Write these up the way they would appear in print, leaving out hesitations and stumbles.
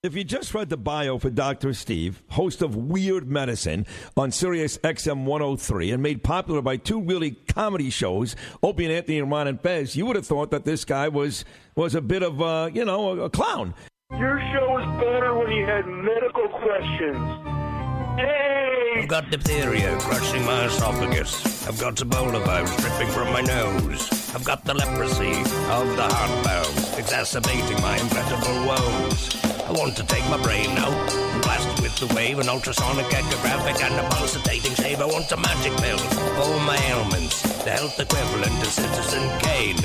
If you just read the bio for Dr. Steve, host of Weird Medicine on Sirius XM 103 and made popular by two really comedy shows, Opie and Anthony and Ron and Fez, you would have thought that this guy was a bit of, a clown. Your show was better when you had medical questions. Hey! I've got diphtheria crushing my esophagus. I've got Ebola virus dripping from my nose. I've got the leprosy of the heart valve, exacerbating my incredible woes. I want to take my brain out and blast it with the wave, an ultrasonic, echographic, and a pulsating shave. I want a magic pill for all my ailments, the health equivalent to Citizen Kane.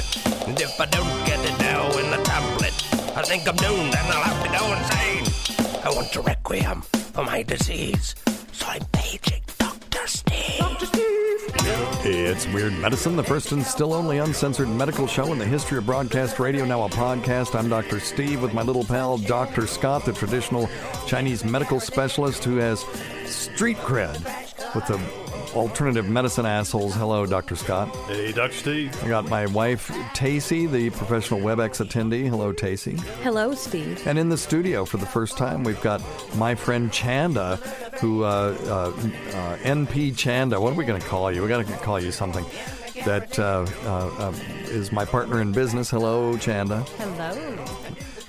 And if I don't get it now in the tablet, I think I'm doomed and I'll have to go insane. I want a requiem for my disease, so I'm paging Dr. Steve. Dr. Steve. It's Weird Medicine, the first and still only uncensored medical show in the history of broadcast radio, now a podcast. I'm Dr. Steve with my little pal Dr. Scott, the traditional Chinese medical specialist who has street cred with the alternative medicine assholes. Hello, Dr. Scott. Hey, Dr. Steve. I got my wife, Tacie, the professional WebEx attendee. Hello, Tacie. Hello, Steve. And in the studio for the first time, we've got my friend Chanda, who, NP Chanda. What are we going to call you? We're going to call you something that is my partner in business. Hello, Chanda. Hello.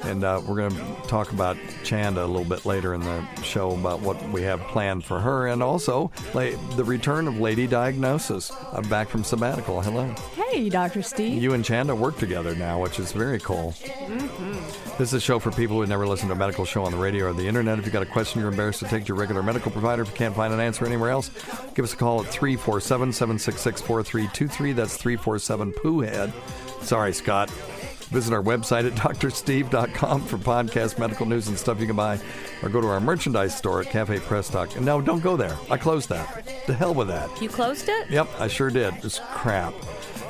And we're going to talk about Chanda a little bit later in the show about what we have planned for her, and also the return of Lady Diagnosis. I'm back from sabbatical. Hello. Hey, Dr. Steve. You and Chanda work together now, which is very cool. Mm-hmm. This is a show for people who never listened to a medical show on the radio or the internet. If you've got a question you're embarrassed to take to your regular medical provider, if you can't find an answer anywhere else, give us a call at 347-766-4323. That's 347-POOHEAD. Sorry, Scott. Visit our website at drsteve.com for podcast, medical news, and stuff you can buy. Or go to our merchandise store at Cafe Press Stock. And no, don't go there. I closed that. To hell with that. You closed it? Yep, I sure did. It's crap.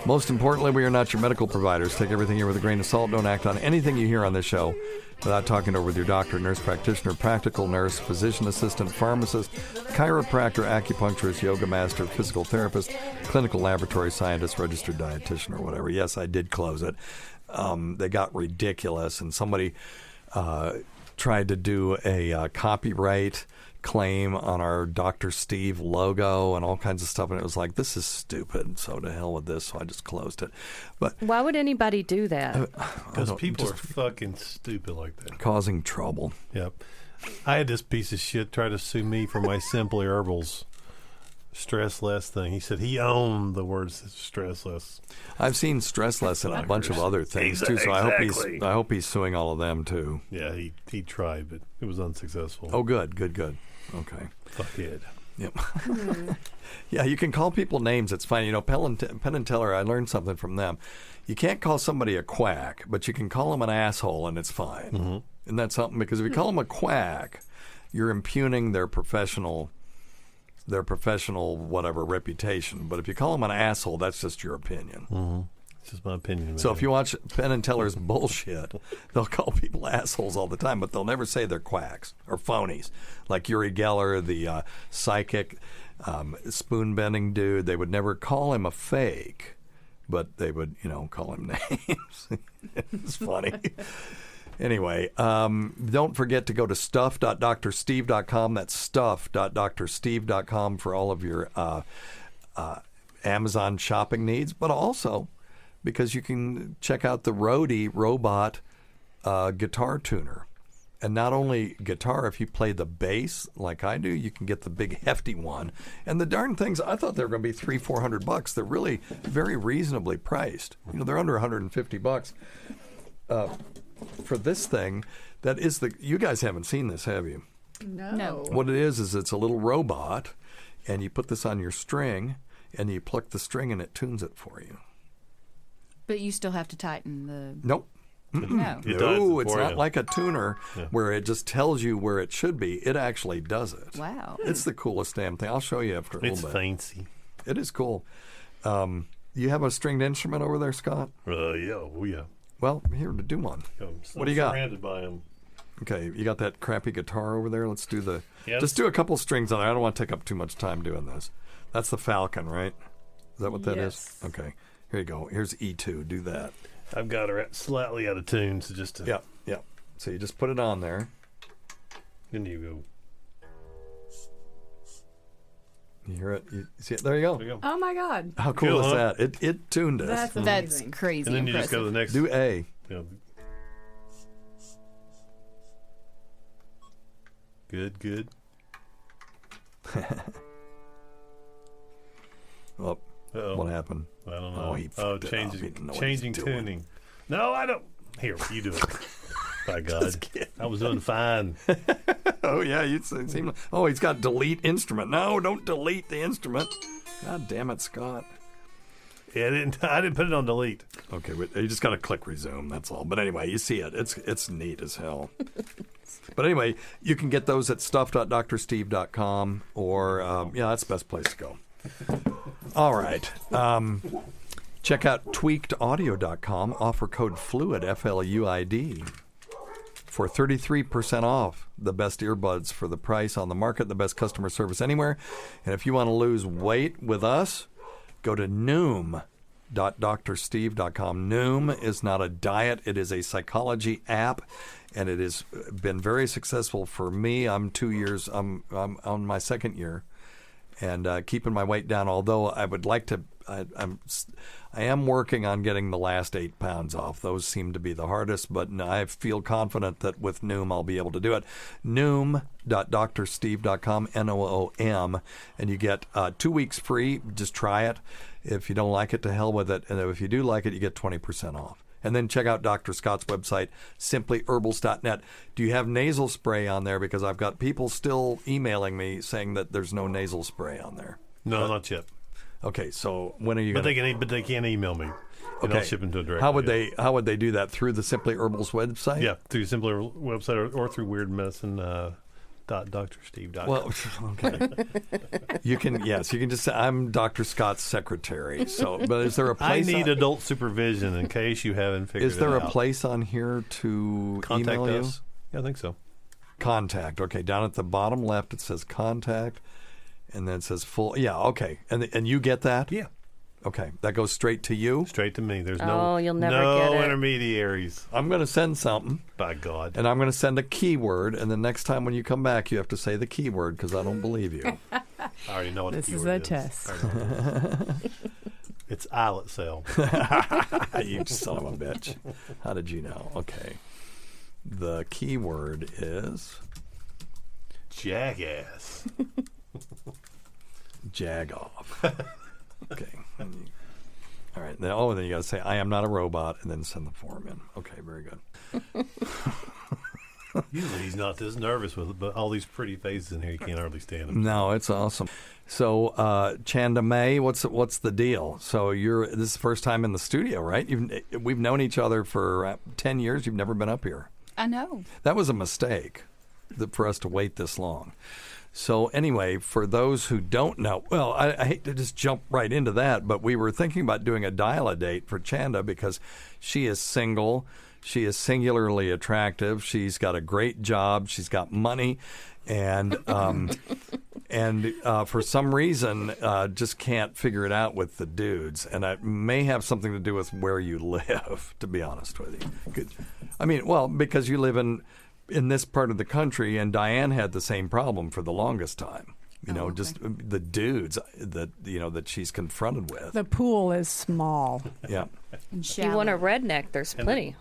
Most importantly, we are not your medical providers. Take everything here with a grain of salt. Don't act on anything you hear on this show without talking over with your doctor, nurse practitioner, practical nurse, physician assistant, pharmacist, chiropractor, acupuncturist, yoga master, physical therapist, clinical laboratory scientist, registered dietitian, or whatever. Yes, I did close it. They got ridiculous, and somebody tried to do a copyright claim on our Dr. Steve logo and all kinds of stuff, and it was like, this is stupid, so to hell with this, so I just closed it. But why would anybody do that? Because people are fucking stupid like that. Causing trouble. Yep. I had this piece of shit try to sue me for my Simply Herbals stress less thing. He said he owned the words stress less. I've seen stress less in a bunch of other things too, so exactly. I hope he's suing all of them too. Yeah, he tried, but it was unsuccessful. Oh, good. Okay. Fuck it. Yep. Yeah, you can call people names. It's fine. You know, Penn and Teller, I learned something from them. You can't call somebody a quack, but you can call them an asshole, and it's fine. Mm-hmm. Isn't that something? Because if you call them a quack, you're impugning their professional whatever reputation. But if you call them an asshole, that's just your opinion. Mm-hmm. It's just my opinion. So if you watch Penn and Teller's bullshit, they'll call people assholes all the time, but they'll never say they're quacks or phonies. Like Uri Geller, the psychic spoon-bending dude, they would never call him a fake, but they would, call him names. It's funny. Anyway, don't forget to go to stuff.drsteve.com. That's stuff.drsteve.com for all of your Amazon shopping needs, but also because you can check out the Rode robot guitar tuner. And not only guitar, if you play the bass like I do, you can get the big hefty one. And the darn things, I thought they were going to be $300-400. They're really very reasonably priced. They're under $150 for this thing. That is you guys haven't seen this, have you? No. What it is it's a little robot, and you put this on your string, and you pluck the string, and it tunes it for you. But you still have to tighten the... Nope. No. No, it's not like a tuner where it just tells you where it should be. It actually does it. Wow. It's the coolest damn thing. I'll show you after a little bit. It's fancy. It is cool. You have a stringed instrument over there, Scott? Yeah. Well, here to do one. What do you got? I'm surrounded by them. Okay, you got that crappy guitar over there? Let's do Yes. Just do a couple strings on it. I don't want to take up too much time doing this. That's the Falcon, right? Is that what that is? Okay. Here you go. Here's E2. Do that. I've got her slightly out of tune, so just to... Yeah. So you just put it on there. Then you go. You hear it? You see it? There you go. There you go. Oh my God. How cool Cool, is huh? that? It tuned us. That's That's amazing. crazy. And then you impressive. just go to the next. Do A. You know. Good. Oh, Uh-oh. what happened? I don't know. Oh, he fucked it up. He didn't know what he was changing doing. tuning. No, I don't. Here, you do it. By God, I was doing fine. Oh yeah, you seem. Oh, he's got delete instrument. No, don't delete the instrument. God damn it, Scott. Yeah, I didn't put it on delete. Okay, but you just got to click resume. That's all. But anyway, you see it. It's neat as hell. But anyway, you can get those at stuff.drsteve.com or that's the best place to go. All right. Check out tweakedaudio.com. Offer code FLUID, FLUID, for 33% off the best earbuds for the price on the market, the best customer service anywhere. And if you want to lose weight with us, go to noom.drsteve.com. Noom is not a diet. It is a psychology app, and it has been very successful for me. I'm 2 years. I'm on my second year, and keeping my weight down. Although I would like to, I am working on getting the last 8 pounds off. Those seem to be the hardest, but I feel confident that with Noom I'll be able to do it. Noom.drsteve.com, Noom, and you get 2 weeks free. Just try it. If you don't like it, to hell with it. And if you do like it, you get 20% off. And then check out Dr. Scott's website, simplyherbals.net. Do you have nasal spray on there? Because I've got people still emailing me saying that there's no nasal spray on there. No, not yet. Okay, so when are you But going they can't email me. And Okay. I'll ship them to a direct. How would they do that? Through the Simply Herbals website? Yeah, through Simpler website or through weirdmedicine.drsteve.com. Well, okay. You can just say I'm Dr. Scott's secretary. So, but is there a I place? need adult supervision in case you haven't figured it out. Is there a place on here to Contact email us? Yeah, I think so. Contact. Okay, down at the bottom left it says contact, and then it says full. Yeah, okay, and you get that? Yeah. Okay, that goes straight to you. Straight to me. There's you'll never no get it. intermediaries. I'm going to send something, By God. and I'm going to send a keyword, and the next time when you come back, you have to say the keyword because I don't believe you. I already know what This the is keyword a test. I already know what it is. It's islet cell. You son of a bitch. How did you know? Okay. The keyword is Jackass. jagoff. Okay. All right. Then you got to say, I am not a robot, and then send the form in. Okay, very good. Usually he's not this nervous with it, but all these pretty faces in here, you can't hardly stand them. No, it's awesome. So, Chanda May, what's the deal? So this is the first time in the studio, right? We've known each other for 10 years. You've never been up here. I know. That was a mistake for us to wait this long. So anyway, for those who don't know, well, I hate to just jump right into that, but we were thinking about doing a dial-a-date for Chanda because she is single. She is singularly attractive. She's got a great job. She's got money. And for some reason, just can't figure it out with the dudes. And it may have something to do with where you live, to be honest with you. I mean, well, because you live in this part of the country, and Diane had the same problem for the longest time. Okay. Just the dudes that she's confronted with. The pool is small. Yeah. And If you want a redneck, there's plenty.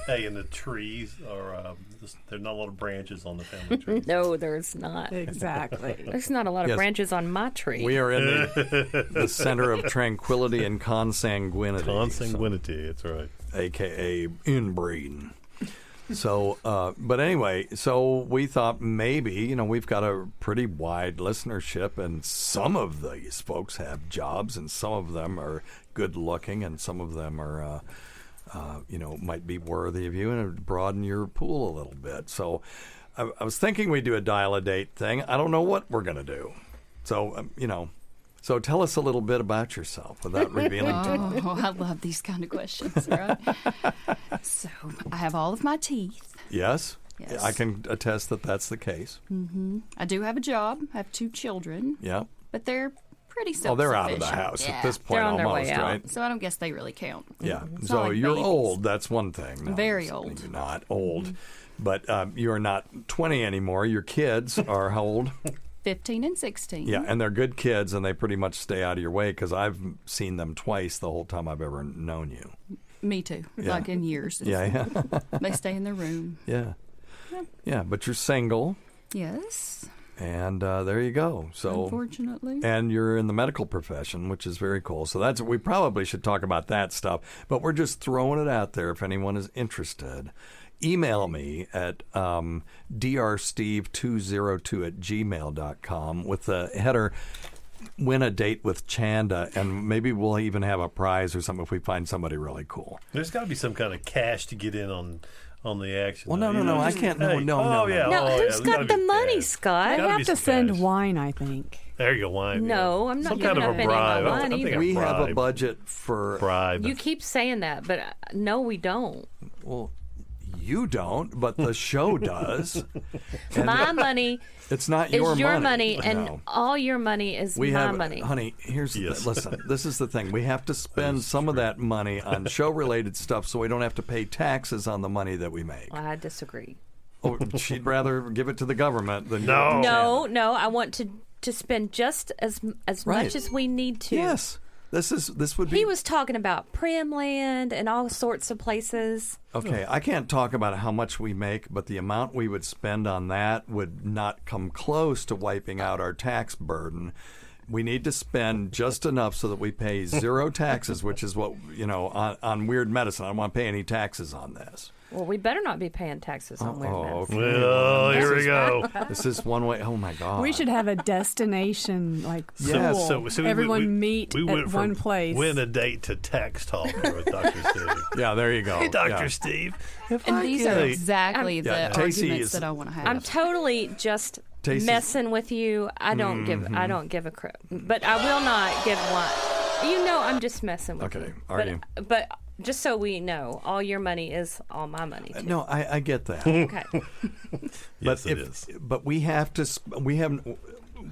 And the trees are, there's not a lot of branches on the family tree. No, there's not. Exactly. There's not a lot of Yes. branches on my tree. We are in the center of tranquility and consanguinity. Consanguinity, that's right. A.k.a. inbreeding. So, but anyway, so we thought maybe, we've got a pretty wide listenership, and some of these folks have jobs, and some of them are good looking, and some of them are, might be worthy of you, and broaden your pool a little bit. So I was thinking we'd do a dial-a-date thing. I don't know what we're going to do. So, So tell us a little bit about yourself without revealing too much. Oh, I love these kind of questions, right? So I have all of my teeth. Yes? Yes. I can attest that that's the case. I do have a job. I have 2 children, Yeah. but they're pretty Oh, self-sufficient. they're out of the house Yeah. at this point They're on their almost, way out. right? So I don't guess they really count. Yeah. It's So not like you're babies. old. That's one thing. No, Very it's- old. You're not old. But you're not 20 anymore. Your kids are how old? 15 and 16. Yeah, and they're good kids, and they pretty much stay out of your way because I've seen them twice the whole time I've ever known you. Me too. Yeah. Like in years. Yeah. They stay in their room. Yeah. Yeah, but you're single. Yes. And there you go. So, unfortunately. And you're in the medical profession, which is very cool. So we probably should talk about that stuff. But we're just throwing it out there if anyone is interested. Email me at drsteve202@gmail.com with the header, win a date with Chanda, and maybe we'll even have a prize or something if we find somebody really cool. There's got to be some kind of cash to get in on the action. Well, no, I can't. No. Who's got the money, Scott? I have to send wine, I think. There you go, wine. No, I'm not some giving kind of up a bribe. any money. We have a budget for bribe. You keep saying that, but no, we don't. Well, you don't, but the show does. My money. It's not your your money, and no. all your money is my money. Honey, listen, this is the thing. We have to spend some of that money on show-related stuff so we don't have to pay taxes on the money that we make. Well, I disagree. Oh, she'd rather give it to the government than No, I want to spend just as much as we need to. Yes. This would be. He was talking about Primland and all sorts of places. Okay, I can't talk about how much we make, but the amount we would spend on that would not come close to wiping out our tax burden. We need to spend just enough so that we pay zero taxes, which is what, on weird medicine. I don't want to pay any taxes on this. Well, we better not be paying taxes on weird medicine. Okay. Well, here we go. This is one way. Oh, my God. We should have a destination, Yes. school. So everyone meet at one place. Win a date to tax talk with Dr. Steve. Yeah, there you go. Hey, Dr. Steve. And these are exactly the arguments that I want to have. I'm totally just messing with you. I don't give a crap. But I will not give one. I'm just messing with you. Okay, are you? But just so we know, all your money is all my money, too. No, I get that. Okay. Yes, it is. But we have to.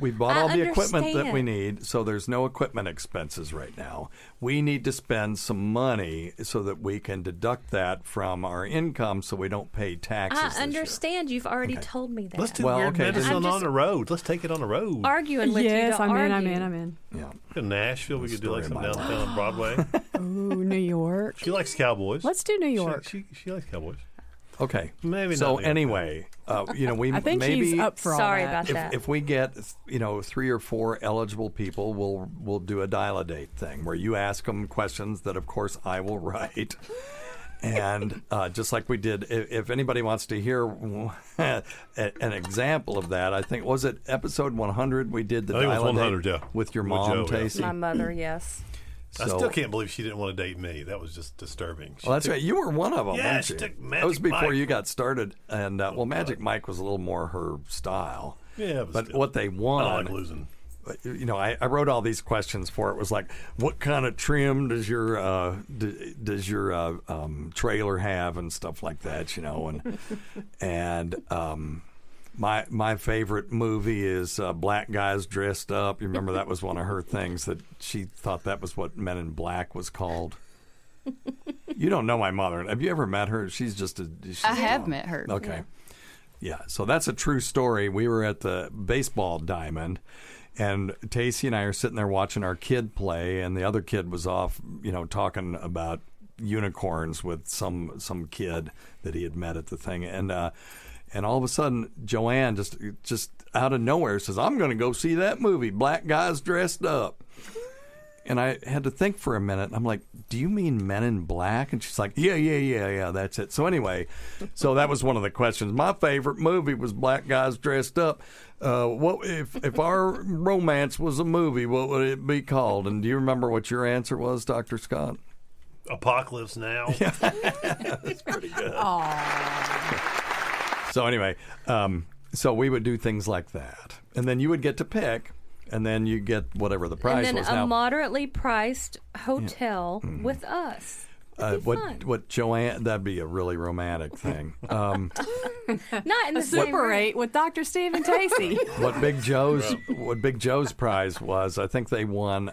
We bought all the equipment that we need, so there's no equipment expenses right now. We need to spend some money so that we can deduct that from our income so we don't pay taxes. I understand. You've already told me that. Let's do weird medicine on the road. Let's take it on the road. Arguing with you to argue. I'm in. Yeah. In Nashville, we could do like some downtown on Broadway. Ooh, New York. She likes cowboys. Let's do New York. She likes cowboys. Okay. Maybe so not. Anyway, we I think maybe she's up for all Sorry that. about that. If we get 3 or 4 eligible people, we'll do a dial-a-date thing where you ask them questions that, of course, I will write. And just like we did, if anybody wants to hear an example of that, I think, was it episode 100? We did the dial-a-date with your mom, Tacie. My mother, yes. I still can't believe she didn't want to date me. That was just disturbing. Well, that's right. You were one of them, yeah, weren't she you? took Magic That was before Mike. you got started. And, Magic Mike was a little more her style. Yeah, but what they wanted... I like losing. I wrote all these questions for it. It was like, what kind of trim does your trailer have and stuff like that, and my favorite movie is Black Guys Dressed Up. You remember that was one of her things that she thought that was what Men in Black was called. You don't know my mother. Have you ever met her? I have met her. Okay. Yeah, so that's a true story. We were at the baseball diamond, and Tacie and I are sitting there watching our kid play, and the other kid was off, talking about unicorns with some kid that he had met at the thing, and all of a sudden Joanne just out of nowhere says, "I'm going to go see that movie, Black Guys Dressed Up." And I had to think for a minute. I'm like, "Do you mean Men in Black?" And she's like, Yeah, that's it. So anyway, that was one of the questions. My favorite movie was Black Guys Dressed Up. What if our romance was a movie, what would it be called? And do you remember what your answer was, Dr. Scott? Apocalypse Now. Yeah. That's pretty good. Aww. So anyway, so we would do things like that. And then you would get to pick. And then you get whatever the price and then was. a now, moderately priced hotel with us. What Joanne? That'd be a really romantic thing. Not in the same Super 8 with Dr. Steve and Tacie. What Big Joe's prize was? I think they won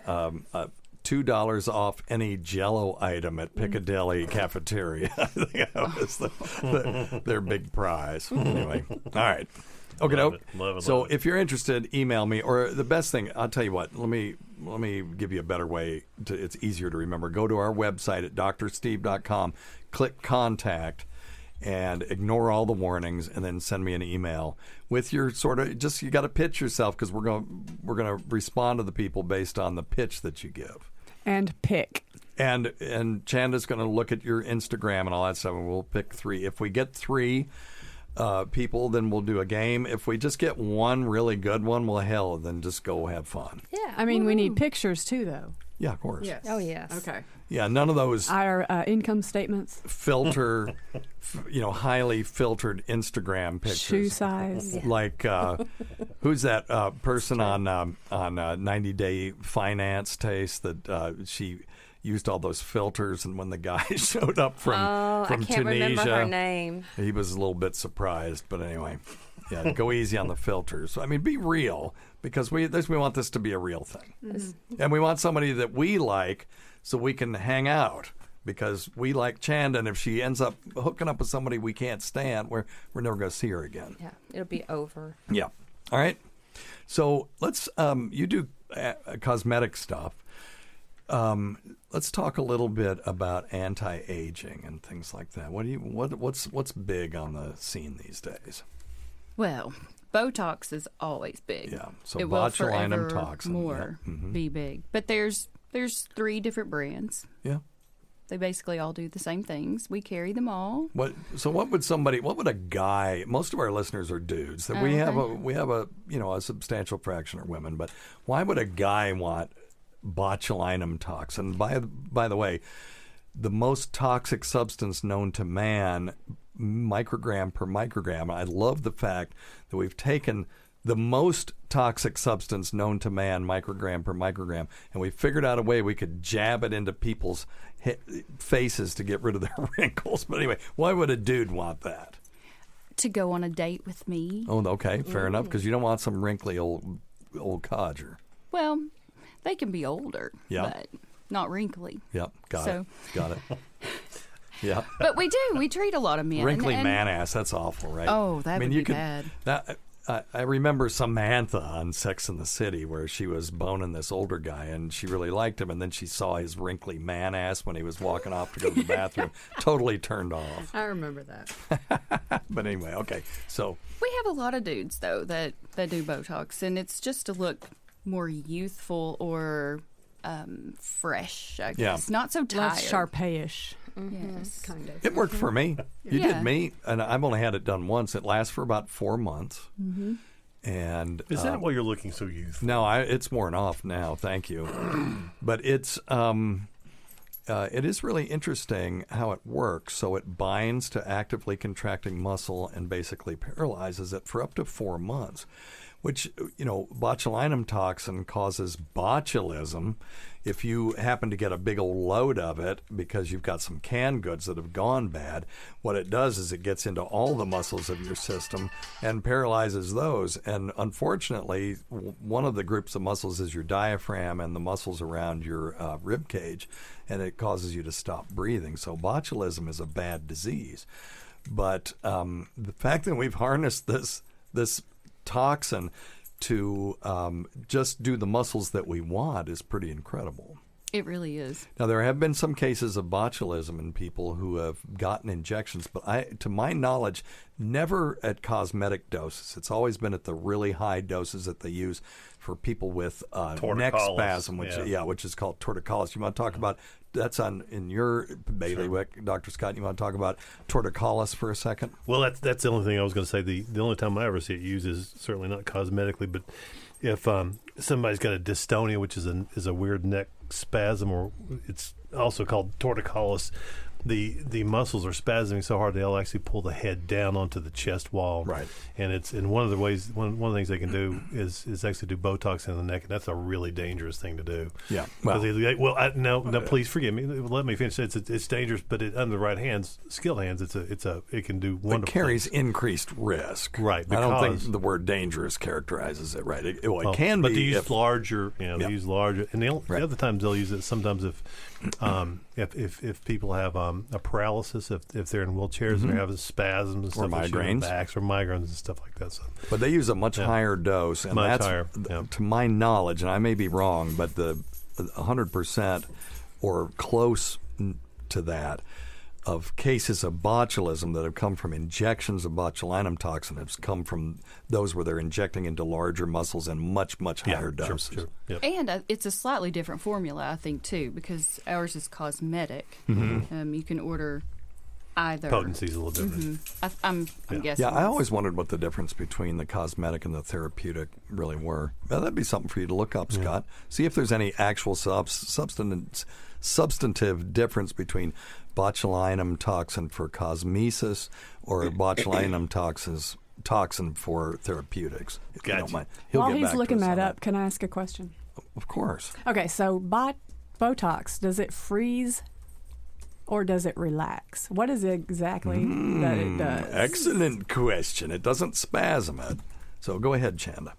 $2 off any Jell-O item at Piccadilly Cafeteria. I think that was their big prize. Anyway, all right. Okay, love it. So if you're interested, email me. Or the best thing, I'll tell you what. Let me give you a better way. It's easier to remember. Go to our website at drsteve.com. Click contact, and ignore all the warnings, and then send me an email with your you got to pitch yourself, because we're gonna respond to the people based on the pitch that you give. And pick. And Chanda's going to look at your Instagram and all that stuff, and we'll pick 3. If we get 3 people, then we'll do a game. If we just get one really good one, well, then just go have fun. Yeah. I mean, we need pictures too, though. Yeah, of course. Yes. Oh, yes. Okay. Yeah, none of those Our income statements. filter, highly filtered Instagram pictures. Shoe size. Like, who's that person on 90 Day Finance Taste that she used all those filters, and when the guy showed up from I can't Tunisia, remember her name. he was a little bit surprised. But anyway, yeah, go easy on the filters. I mean, be real, because we want this to be a real thing, and we want somebody that we like, so we can hang out, because we like Chanda, and if she ends up hooking up with somebody we can't stand, we're never going to see her again. Yeah, it'll be over. Yeah. All right. So let's you do cosmetic stuff. Let's talk a little bit about anti-aging and things like that. What's big on the scene these days? Well, Botox is always big. Yeah, so it will botulinum forever toxin, more be big. But there's 3 different brands. Yeah. They basically all do the same things. We carry them all. What would a guy? Most of our listeners are dudes. That we have a substantial fraction are women. But why would a guy want botulinum toxin? By the way, the most toxic substance known to man, microgram per microgram. I love the fact that we've taken the most toxic substance known to man, microgram per microgram, and we figured out a way we could jab it into people's faces to get rid of their wrinkles. But anyway, why would a dude want that? To go on a date with me. Oh, okay, fair enough, because you don't want some wrinkly old codger. Well, they can be older, but not wrinkly. Yep, got it. Yeah. But we do. We treat a lot of men. Wrinkly man ass, that's awful, right? Oh, that would be bad. I remember Samantha on Sex and the City where she was boning this older guy, and she really liked him, and then she saw his wrinkly man ass when he was walking off to go to the bathroom. Totally turned off. I remember that. But anyway, okay. So we have a lot of dudes, though, that do Botox, and it's just to look more youthful or fresh, I guess. Yeah. Not so tired. Less Sharpay-ish. Yes. Kind of. it worked for me. You did me, and I've only had it done once. It lasts for about 4 months. Mm-hmm. And is that why you're looking so youthful? No, it's worn off now. Thank you. But it is really interesting how it works. So it binds to actively contracting muscle and basically paralyzes it for up to 4 months, which, botulinum toxin causes botulism. If you happen to get a big old load of it because you've got some canned goods that have gone bad, what it does is it gets into all the muscles of your system and paralyzes those. And unfortunately, one of the groups of muscles is your diaphragm and the muscles around your rib cage, and it causes you to stop breathing. So botulism is a bad disease. But the fact that we've harnessed this toxin to just do the muscles that we want is pretty incredible. It really is. Now, there have been some cases of botulism in people who have gotten injections, but to my knowledge, never at cosmetic doses. It's always been at the really high doses that they use for people with neck spasm, which is called torticollis. You want to talk about that's in your bailiwick, Dr. Scott. You want to talk about torticollis for a second? Well, that's the only thing I was going to say. The only time I ever see it used is certainly not cosmetically, but if somebody's got a dystonia, which is a weird neck spasm, or it's also called torticollis, the muscles are spasming so hard they'll actually pull the head down onto the chest wall. Right. And it's one of the ways one of the things they can do is actually do Botox in the neck, and that's a really dangerous thing to do. Yeah. No, please forgive me. Let me finish. It's dangerous, but under the right hands, skilled hands, it can do wonderful. It carries things. increased risk. Right. I don't think the word dangerous characterizes it right. It can but be. They use larger, they use larger, and the other times they'll use it sometimes if people have a paralysis, if they're in wheelchairs and they're having spasms and stuff, or migraines, backs or migraines and stuff like that. So. But they use a much higher dose, and much that's higher, to my knowledge, and I may be wrong, but the 100% or close to that of cases of botulism that have come from injections of botulinum toxin has come from those where they're injecting into larger muscles in much higher doses. Sure. Yep. And it's a slightly different formula, I think, too, because ours is cosmetic. You can order either. Potency's a little different. I'm guessing. Yeah, I always wondered what the difference between the cosmetic and the therapeutic really were. Well, that'd be something for you to look up, Scott. See if there's any actual substantive difference between botulinum toxin for cosmesis or botulinum toxin for therapeutics. If you don't mind. While he's looking that up, can I ask a question? Of course. Okay, so Botox, does it freeze or does it relax? What is it exactly that it does? Excellent question. It doesn't spasm it. So go ahead, Chanda.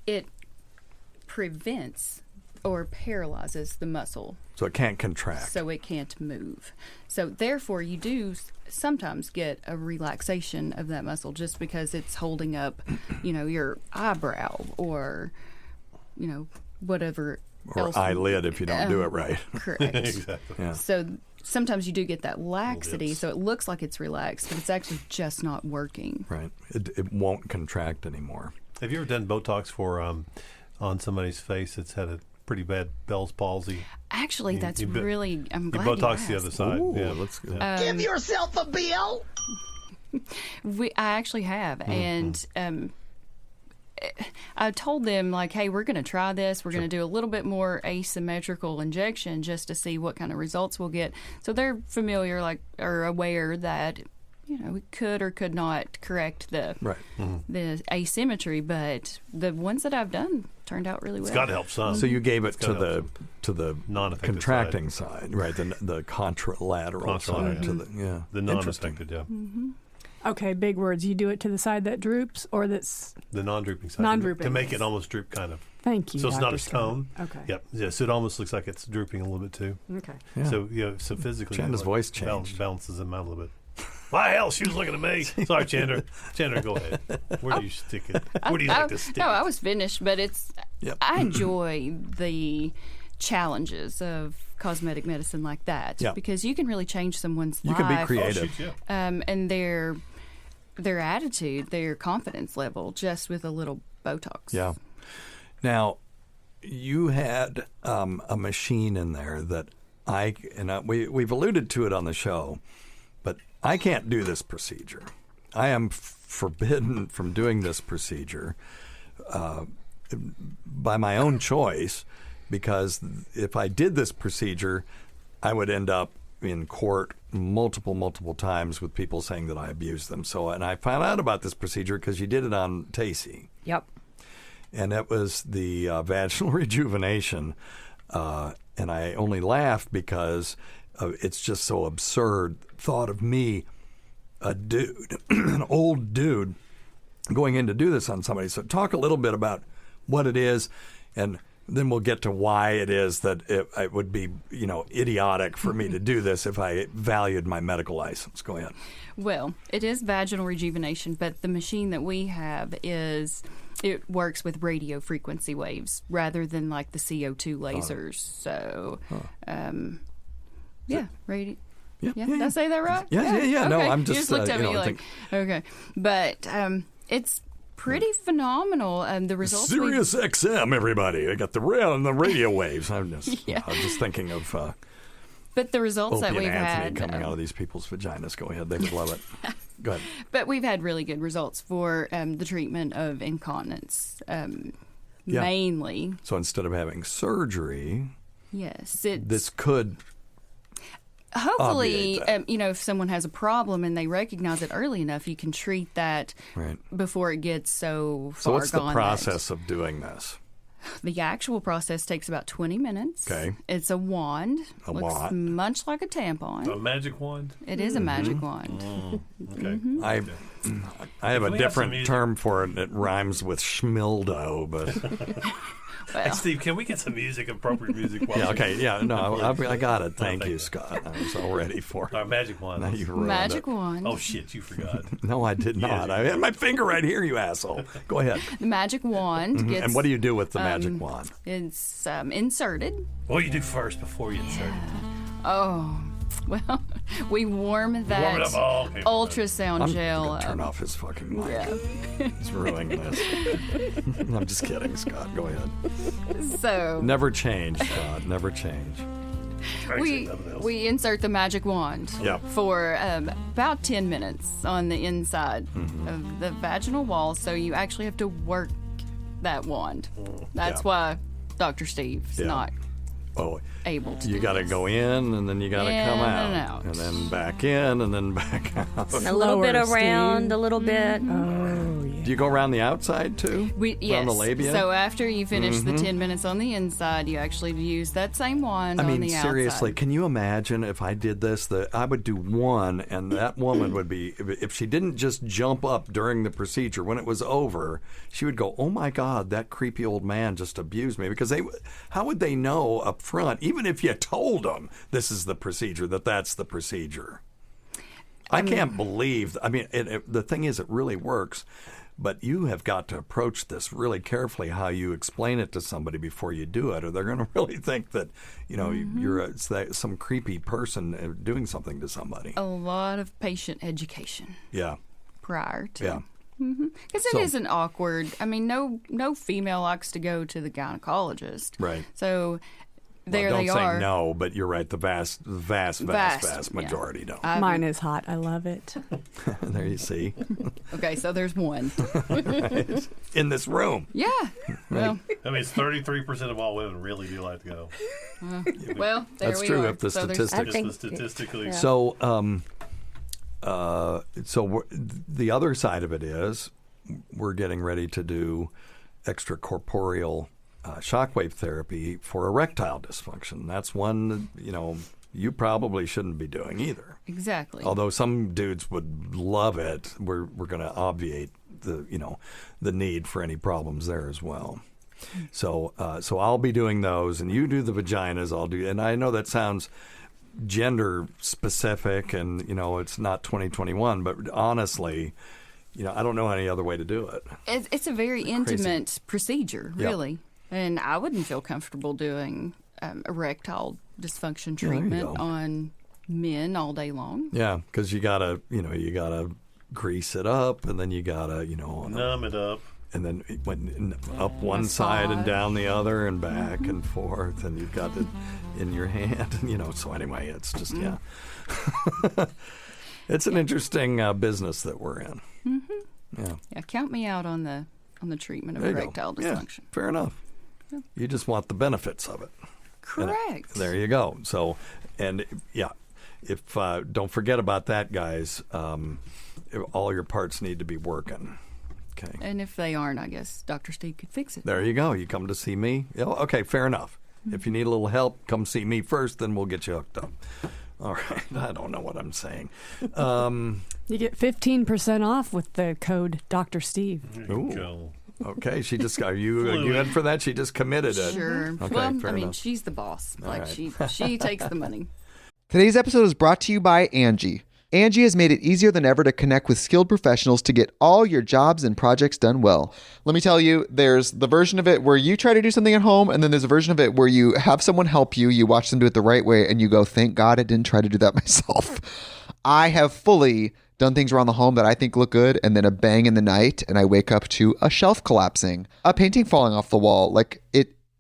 It prevents or paralyzes the muscle. So it can't contract. So it can't move. So therefore, you do sometimes get a relaxation of that muscle just because it's holding up, your eyebrow or, whatever or else. Eyelid if you don't do it right. Correct. Exactly. Yeah. So sometimes you do get that laxity, so it looks like it's relaxed, but it's actually just not working. Right. It won't contract anymore. Have you ever done Botox for on somebody's face that's had a pretty bad Bell's palsy? Actually, I'm glad you Botox asked. the other side. Ooh, yeah, let's go. Give yourself a bill. I actually have, and I told them, like, hey, we're going to try this. We're going to do a little bit more asymmetrical injection just to see what kind of results we'll get. So they're familiar, or aware that, we could or could not correct the asymmetry, but the ones that I've done turned out really well. It's got to help some. So you gave it to the non-affected contracting side, right? The contralateral side. The non-affected, Okay, big words. You do it to the side that droops or that's... The non-drooping side. Non-drooping. To make it almost droop, kind of. Thank you, So it's not Dr. a Scott. cone. Okay. Yep. Yeah, so it almost looks like it's drooping a little bit, too. Okay. Yeah. So physically... Chanda's voice changed. Balances them out a little bit. Why hell? She was looking at me. Sorry, Chanda. Chanda, go ahead. Where do you stick it? Where do you like to stick it? No, I was finished, but Yep. I enjoy the challenges of cosmetic medicine like that because you can really change someone's life. You can be creative. Oh, shoot, yeah. And their attitude, their confidence level, just with a little Botox. Yeah. Now, you had a machine in there that we've alluded to it on the show, but I can't do this procedure. I am forbidden from doing this procedure by my own choice, because if I did this procedure, I would end up in court multiple times with people saying that I abused them. And I found out about this procedure because you did it on Tacie. Yep. And that was the vaginal rejuvenation. And I only laughed because it's just so absurd. Thought of me, a dude, an old dude, going in to do this on somebody. So talk a little bit about what it is, and then we'll get to why it is that it would be, idiotic for me to do this if I valued my medical license. Go ahead. Well, it is vaginal rejuvenation, but the machine that we have it works with radio frequency waves rather than like the CO2 lasers. So, radio. Yeah. Did I say that right? Yeah. Okay. No, I'm You just looked at me like, okay. But it's pretty phenomenal. The results. Sirius XM, everybody. I got the rail and the radio waves. I'm just thinking of but the results Opie that we've and Anthony had coming out of these people's vaginas. Go ahead. They would love it. Go ahead. But we've had really good results for the treatment of incontinence, mainly. So instead of having surgery, yes, this could Hopefully, obviate that. if someone has a problem and they recognize it early enough, you can treat that before it gets so far. So what's the gone process of doing this? The actual process takes about 20 minutes. Okay. It's a wand. Looks much like a tampon. A magic wand? It is a magic wand. Okay. I have a different term for it. It rhymes with schmildo, but... Hey, Steve, can we get some music, appropriate music? I got it. Thank you, Scott. I was all ready for it. Our magic wand. Now you ruined Magic it. wand. Oh, shit, you forgot. No, I did not. I had my finger right here, you asshole. Go ahead. The magic wand gets... And what do you do with the magic wand? It's inserted. What do you do first before you insert it? Oh, well, we warm that ultrasound gel. I'm gonna turn off his fucking mic. Yeah. He's ruining this. I'm just kidding, Scott. Go ahead. So never change, Scott. Never change. We insert the magic wand for about 10 minutes on the inside of the vaginal wall. So you actually have to work that wand. That's why Dr. Steve's not able to. You got to go in, and then you got to come out, and then back in, and then back out. And a little bit around, a little bit. Oh, yeah. Do you go around the outside too? Yes. Around the labia? So after you finish the 10 minutes on the inside, you actually use that same wand on the outside. Seriously, can you imagine if I did this? I would do one, and that woman would be, if she didn't just jump up during the procedure, when it was over, she would go, oh my God, that creepy old man just abused me. Because how would they know up front, even if you told them this is the procedure, that's the procedure? I can't believe, the thing is, it really works. But you have got to approach this really carefully, how you explain it to somebody before you do it, or they're going to really think that, you're some creepy person doing something to somebody. A lot of patient education. Yeah. Prior to. Yeah. Because it isn't awkward. No female likes to go to the gynecologist. Right. So they are. Don't say no, but you're right. The vast majority don't. Mine is hot. I love it. There you see. Okay, so there's one. Right. In this room. Yeah. Well, it's 33% of all women really do like to go. Well, there that's we true. are. If the statistics. Statistically. Yeah. So the other side of it is we're getting ready to do extracorporeal shockwave therapy for erectile dysfunction. That's one that, you probably shouldn't be doing either. Exactly. Although some dudes would love it, we're going to obviate the need for any problems there as well. So I'll be doing those, and you do the vaginas. And I know that sounds gender specific, and it's not 2021, but honestly, I don't know any other way to do it. It's a very intimate procedure, really. Yep. And I wouldn't feel comfortable doing erectile dysfunction treatment on men all day long. Yeah, because you gotta grease it up, and then you gotta numb it up, and then up one side and down the other, and back and forth, and you've got it in your hand, and So anyway, it's just it's an interesting business that we're in. Mm-hmm. Yeah, count me out on the treatment of erectile dysfunction. Yeah, fair enough. Yeah. You just want the benefits of it. Correct. There you go. So, if don't forget about that, guys. All your parts need to be working. Okay. And if they aren't, I guess Dr. Steve could fix it. There you go. You come to see me. Okay, fair enough. Mm-hmm. If you need a little help, come see me first, then we'll get you hooked up. All right. I don't know what I'm saying. You get 15% off with the code Dr. Steve. Ooh. Okay, she just got you in for that. She just committed it. Sure. Okay, well, she's the boss. She takes the money. Today's episode is brought to you by Angie. Angie has made it easier than ever to connect with skilled professionals to get all your jobs and projects done well. Let me tell you, there's the version of it where you try to do something at home, and then there's a version of it where you have someone help you, you watch them do it the right way, and you go, thank God I didn't try to do that myself. I have fully done things around the home that I think look good, and then a bang in the night, and I wake up to a shelf collapsing, a painting falling off the wall.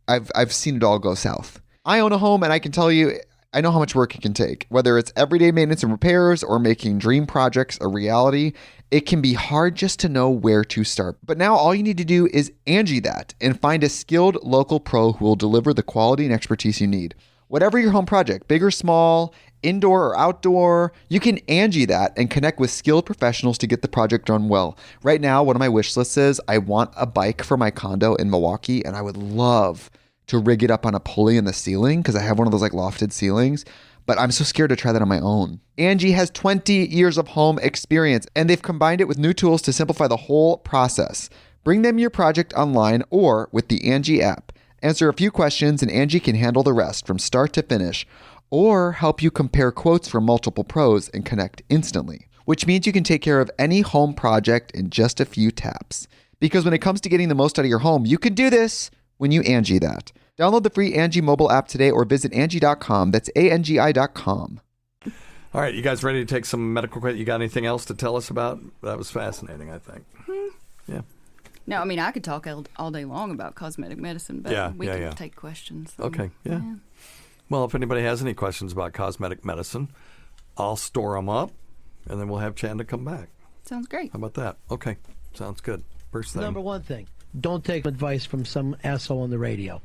I've seen it all go south. I own a home, and I can tell you, I know how much work it can take. Whether it's everyday maintenance and repairs or making dream projects a reality, it can be hard just to know where to start. But now all you need to do is Angie that and find a skilled local pro who will deliver the quality and expertise you need. Whatever your home project, big or small, indoor or outdoor, you can Angie that and connect with skilled professionals to get the project done well. Right now, one of my wish lists is I want a bike for my condo in Milwaukee, and I would love to rig it up on a pulley in the ceiling because I have one of those like lofted ceilings, but I'm so scared to try that on my own. Angie has 20 years of home experience, and they've combined it with new tools to simplify the whole process. Bring them your project online or with the Angie app. Answer a few questions and Angie can handle the rest from start to finish, or help you compare quotes from multiple pros and connect instantly, which means you can take care of any home project in just a few taps. Because when it comes to getting the most out of your home, you can do this when you Angie that. Download the free Angie mobile app today or visit Angie.com. That's ANGI.com. All right, you guys ready to take some medical questions? You got anything else to tell us about? That was fascinating, I think. Yeah. No, I mean, I could talk all day long about cosmetic medicine, but we can take questions. Okay, yeah. Well, if anybody has any questions about cosmetic medicine, I'll store them up, and then we'll have Chanda come back. Sounds great. How about that? Okay, sounds good. First thing. Number one thing, don't take advice from some asshole on the radio.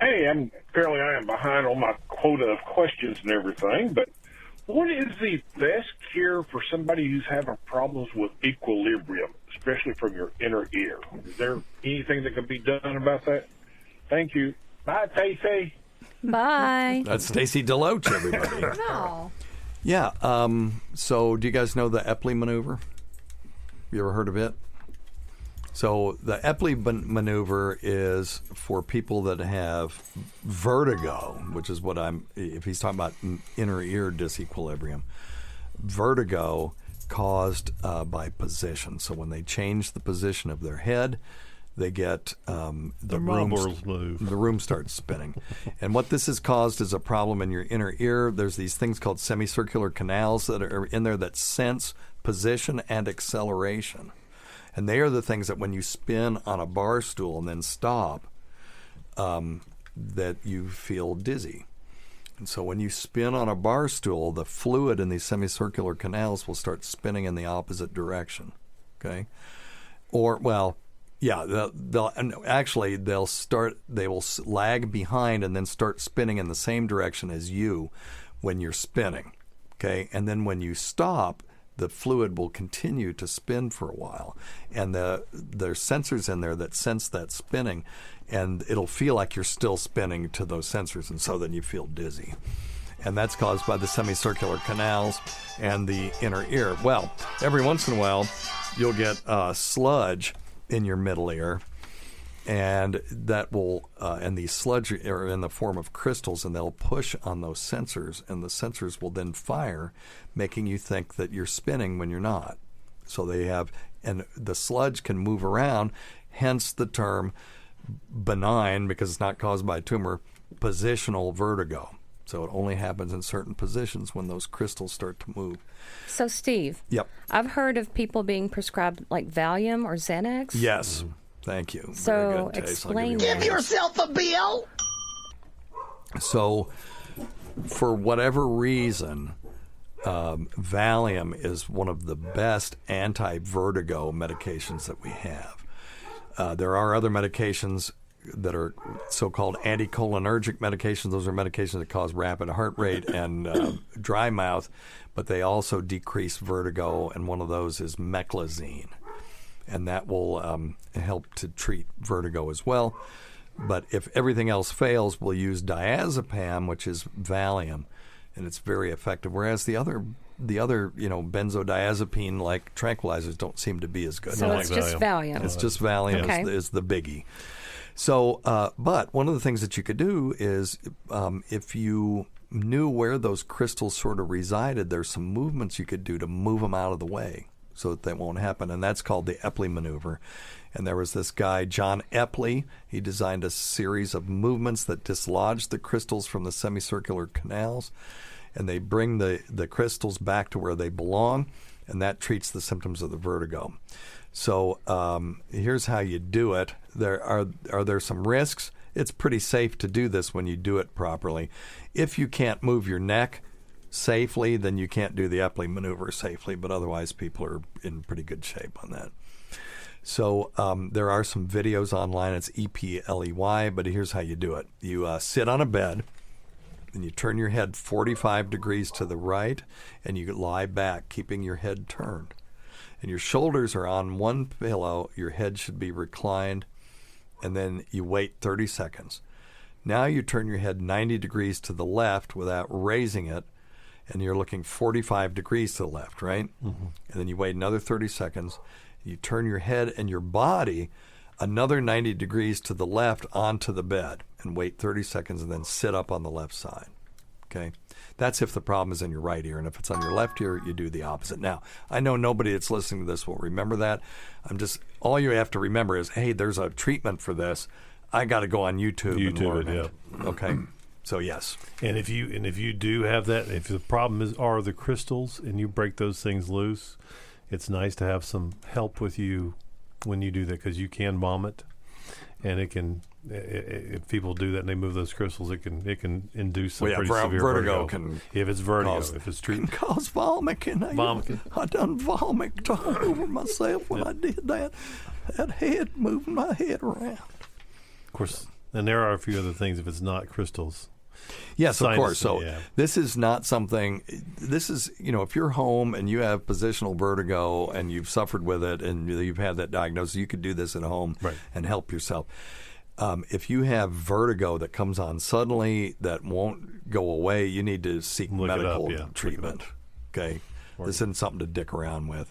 Hey, apparently I am behind on my quota of questions and everything, but what is the best cure for somebody who's having problems with equilibrium, especially from your inner ear? Is there anything that can be done about that? Thank you. Bye, Tacie. Bye. That's Stacy Deloach, everybody. No. Yeah. So do you guys know the Epley maneuver? You ever heard of it? So the Epley maneuver is for people that have vertigo, which is what if he's talking about inner ear disequilibrium, vertigo caused by position. So when they change the position of their head, they get the room starts spinning. And what this has caused is a problem in your inner ear. There's these things called semicircular canals that are in there that sense position and acceleration. And they are the things that when you spin on a bar stool and then stop, that you feel dizzy. And so when you spin on a bar stool, the fluid in these semicircular canals will start spinning in the opposite direction. Okay? Or, well, yeah, they will lag behind and then start spinning in the same direction as you when you're spinning. Okay? And then when you stop, the fluid will continue to spin for a while. And there's sensors in there that sense that spinning, and it'll feel like you're still spinning to those sensors, and so then you feel dizzy. And that's caused by the semicircular canals and the inner ear. Well, every once in a while, you'll get sludge in your middle ear, and that will and these sludge are in the form of crystals, and they'll push on those sensors, and the sensors will then fire, making you think that you're spinning when you're not. So and the sludge can move around, hence the term benign, because it's not caused by a tumor, positional vertigo. So it only happens in certain positions when those crystals start to move. So, Steve. Yep. I've heard of people being prescribed like Valium or Xanax. Yes. Thank you. So explain that. Give yourself a bill. So, for whatever reason, Valium is one of the best anti-vertigo medications that we have. There are other medications that are so-called anticholinergic medications. Those are medications that cause rapid heart rate and dry mouth, but they also decrease vertigo, and one of those is meclizine. And that will help to treat vertigo as well. But if everything else fails, we'll use diazepam, which is Valium, and it's very effective. Whereas the other benzodiazepine-like tranquilizers don't seem to be as good. So it's just Valium. It's just Valium is the biggie. So, but one of the things that you could do is if you knew where those crystals sort of resided, there's some movements you could do to move them out of the way so that that won't happen. And that's called the Epley maneuver. And there was this guy, John Epley. He designed a series of movements that dislodged the crystals from the semicircular canals. And they bring the crystals back to where they belong. And that treats the symptoms of the vertigo. So here's how you do it. Are there some risks? It's pretty safe to do this when you do it properly. If you can't move your neck safely, then you can't do the Epley maneuver safely, but otherwise people are in pretty good shape on that. So there are some videos online. It's EPLEY, but here's how you do it. You sit on a bed, and you turn your head 45 degrees to the right, and you lie back, keeping your head turned. And your shoulders are on one pillow, your head should be reclined, and then you wait 30 seconds. Now you turn your head 90 degrees to the left without raising it, and you're looking 45 degrees to the left, right? Mm-hmm. And then you wait another 30 seconds. You turn your head and your body another 90 degrees to the left onto the bed and wait 30 seconds and then sit up on the left side. Okay? That's if the problem is in your right ear. And if it's on your left ear, you do the opposite. Now, I know nobody that's listening to this will remember that. All you have to remember is, hey, there's a treatment for this. I got to go on YouTube and learn it. Yeah. Okay? So, yes. And if you do have that, if the problem are the crystals and you break those things loose, it's nice to have some help with you when you do that, because you can vomit, and it can. If people do that and they move those crystals, it can induce some pretty severe vertigo. If it's vertigo, if it's treatment, cause vomiting. I done vomited all over myself when I did that. That head moving my head around. Of course, and there are a few other things if it's not crystals. Yes, of course. So this is not something. This is, if you're home and you have positional vertigo and you've suffered with it and you've had that diagnosis, you could do this at home and help yourself. If you have vertigo that comes on suddenly that won't go away, you need to seek medical treatment. Okay, this isn't something to dick around with.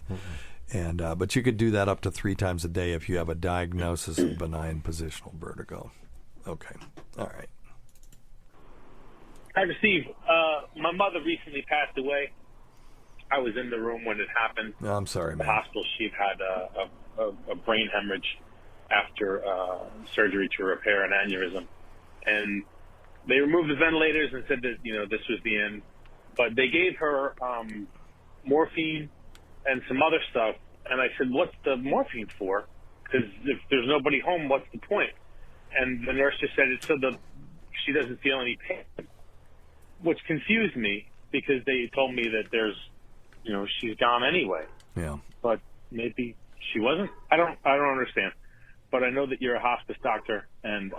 And but you could do that up to 3 times a day if you have a diagnosis of benign positional vertigo. Okay, all right. Hi, Steve. My mother recently passed away. I was in the room when it happened. Oh, I'm sorry, man. The hospital, she had a brain hemorrhage after surgery to repair an aneurysm. And they removed the ventilators and said that, this was the end. But they gave her morphine and some other stuff. And I said, what's the morphine for? Because if there's nobody home, what's the point? And the nurse just said it's so that she doesn't feel any pain. Which confused me, because they told me that there's, she's gone anyway. Yeah. But maybe she wasn't. I don't understand. But I know that you're a hospice doctor, and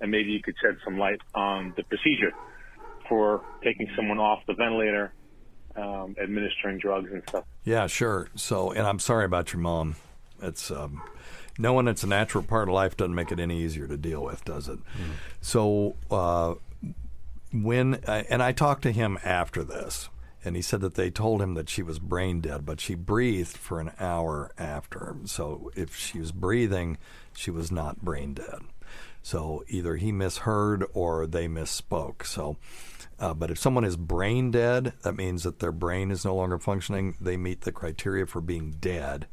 maybe you could shed some light on the procedure for taking someone off the ventilator, administering drugs and stuff. Yeah, sure. So, and I'm sorry about your mom. It's knowing it's a natural part of life doesn't make it any easier to deal with, does it? Mm. So. And I talked to him after this, and he said that they told him that she was brain dead, but she breathed for an hour after. So if she was breathing, she was not brain dead. So either he misheard or they misspoke. So, but if someone is brain dead, that means that their brain is no longer functioning. They meet the criteria for being dead.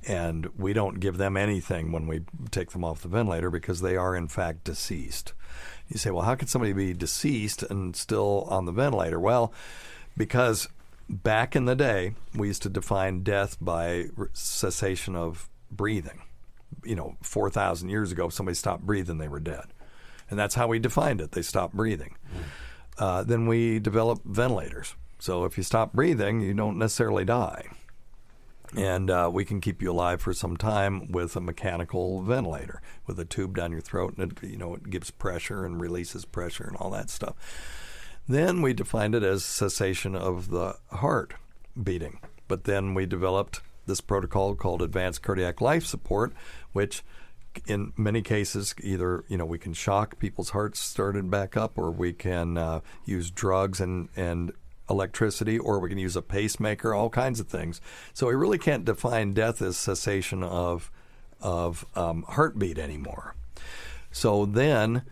And we don't give them anything when we take them off the ventilator because they are, in fact, deceased. You say, well, how could somebody be deceased and still on the ventilator? Well, because back in the day, we used to define death by cessation of breathing. 4,000 years ago, if somebody stopped breathing, they were dead. And that's how we defined it. They stopped breathing. Then we developed ventilators. So if you stop breathing, you don't necessarily die. And we can keep you alive for some time with a mechanical ventilator, with a tube down your throat, and it gives pressure and releases pressure and all that stuff. Then we defined it as cessation of the heart beating. But then we developed this protocol called advanced cardiac life support, which in many cases either we can shock people's hearts started back up, or we can use drugs and electricity, or we can use a pacemaker, all kinds of things. So we really can't define death as cessation of heartbeat anymore. So then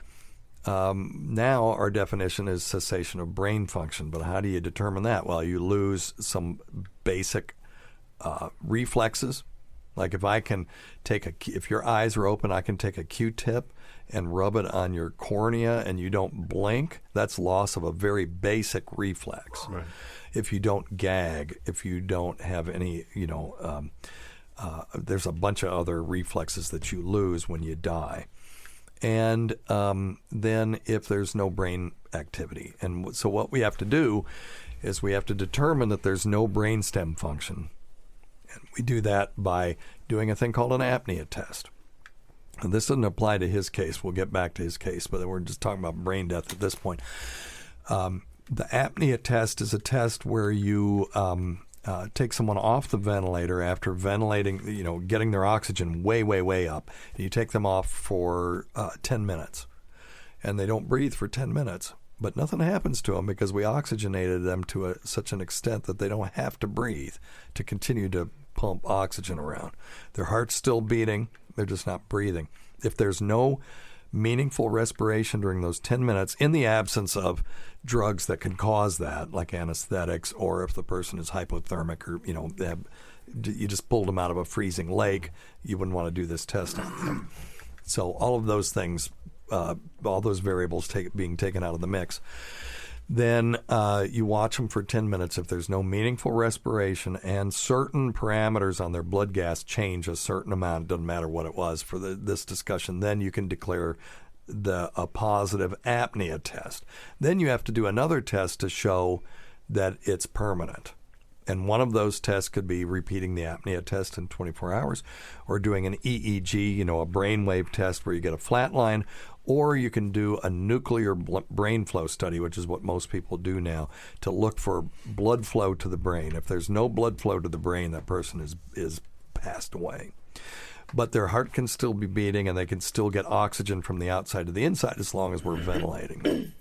now our definition is cessation of brain function. But how do you determine that? Well, you lose some basic reflexes. Like if your eyes are open, I can take a Q-tip and rub it on your cornea and you don't blink, that's loss of a very basic reflex. Right. If you don't gag, if you don't have any, there's a bunch of other reflexes that you lose when you die. And then if there's no brain activity. And so what we have to do is we have to determine that there's no brainstem function. And we do that by doing a thing called an apnea test. And this doesn't apply to his case. We'll get back to his case, but we're just talking about brain death at this point. The apnea test is a test where you take someone off the ventilator after ventilating, getting their oxygen way, way, way up. And you take them off for 10 minutes. And they don't breathe for 10 minutes. But nothing happens to them because we oxygenated them to such an extent that they don't have to breathe to continue to pump oxygen around. Their heart's still beating. They're just not breathing. If there's no meaningful respiration during those 10 minutes, in the absence of drugs that can cause that, like anesthetics, or if the person is hypothermic or, you just pulled them out of a freezing lake, you wouldn't want to do this test on them. So all of those things, all those variables being taken out of the mix. Then you watch them for 10 minutes. If there's no meaningful respiration and certain parameters on their blood gas change a certain amount, it doesn't matter what it was for this discussion, then you can declare a positive apnea test. Then you have to do another test to show that it's permanent. And one of those tests could be repeating the apnea test in 24 hours or doing an EEG, a brainwave test where you get a flat line, or you can do a nuclear brain flow study, which is what most people do now, to look for blood flow to the brain. If there's no blood flow to the brain, that person is passed away. But their heart can still be beating and they can still get oxygen from the outside to the inside as long as we're ventilating.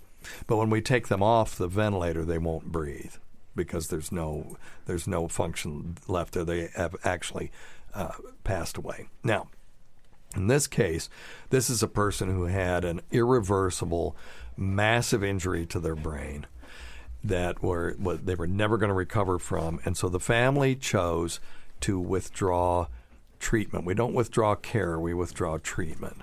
But when we take them off the ventilator, they won't breathe because there's no function left there. They have actually passed away. Now, in this case, this is a person who had an irreversible, massive injury to their brain that they were never going to recover from. And so the family chose to withdraw treatment. We don't withdraw care, we withdraw treatment.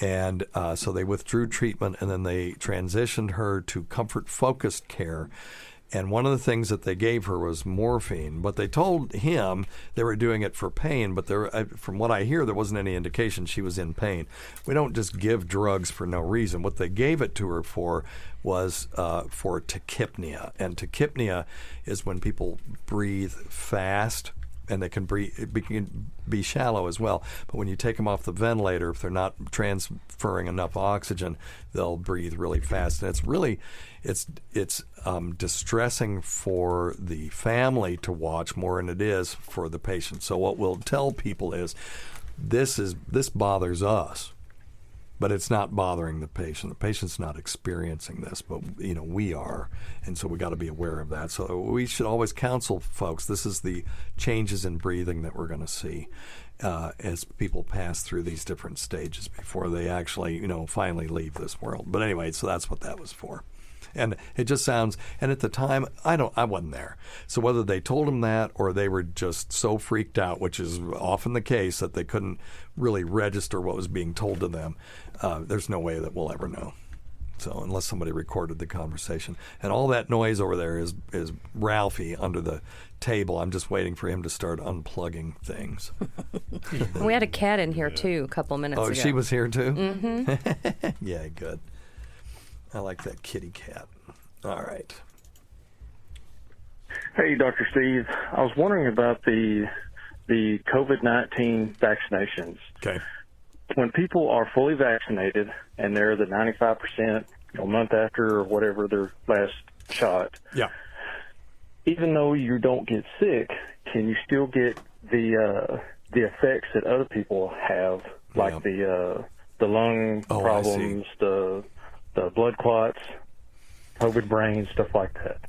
And so they withdrew treatment, and then they transitioned her to comfort-focused care. And one of the things that they gave her was morphine. But they told him they were doing it for pain, but from what I hear, there wasn't any indication she was in pain. We don't just give drugs for no reason. What they gave it to her for was for tachypnea. And tachypnea is when people breathe fast, and they can be shallow as well. But when you take them off the ventilator, if they're not transferring enough oxygen, they'll breathe really fast. And it's distressing for the family to watch more than it is for the patient. So what we'll tell people is this bothers us, but it's not bothering the patient. The patient's not experiencing this, but we are, and so we got to be aware of that. So we should always counsel folks. This is the changes in breathing that we're going to see as people pass through these different stages before they actually, finally leave this world. But anyway, so that's what that was for. And it just sounds, and at the time, I wasn't there. So whether they told him that or they were just so freaked out, which is often the case, that they couldn't really register what was being told to them, there's no way that we'll ever know. So unless somebody recorded the conversation. And all that noise over there is Ralphie under the table. I'm just waiting for him to start unplugging things. We had a cat in here, too, a couple minutes ago. Oh, she was here, too? Mm-hmm. Yeah, good. I like that kitty cat. All right. Hey, Dr. Steve. I was wondering about the COVID-19 vaccinations. Okay. When people are fully vaccinated and they're the 95% a month after or whatever their last shot, yeah. Even though you don't get sick, can you still get the effects that other people have, like the lung problems, the blood clots, COVID brain, stuff like that?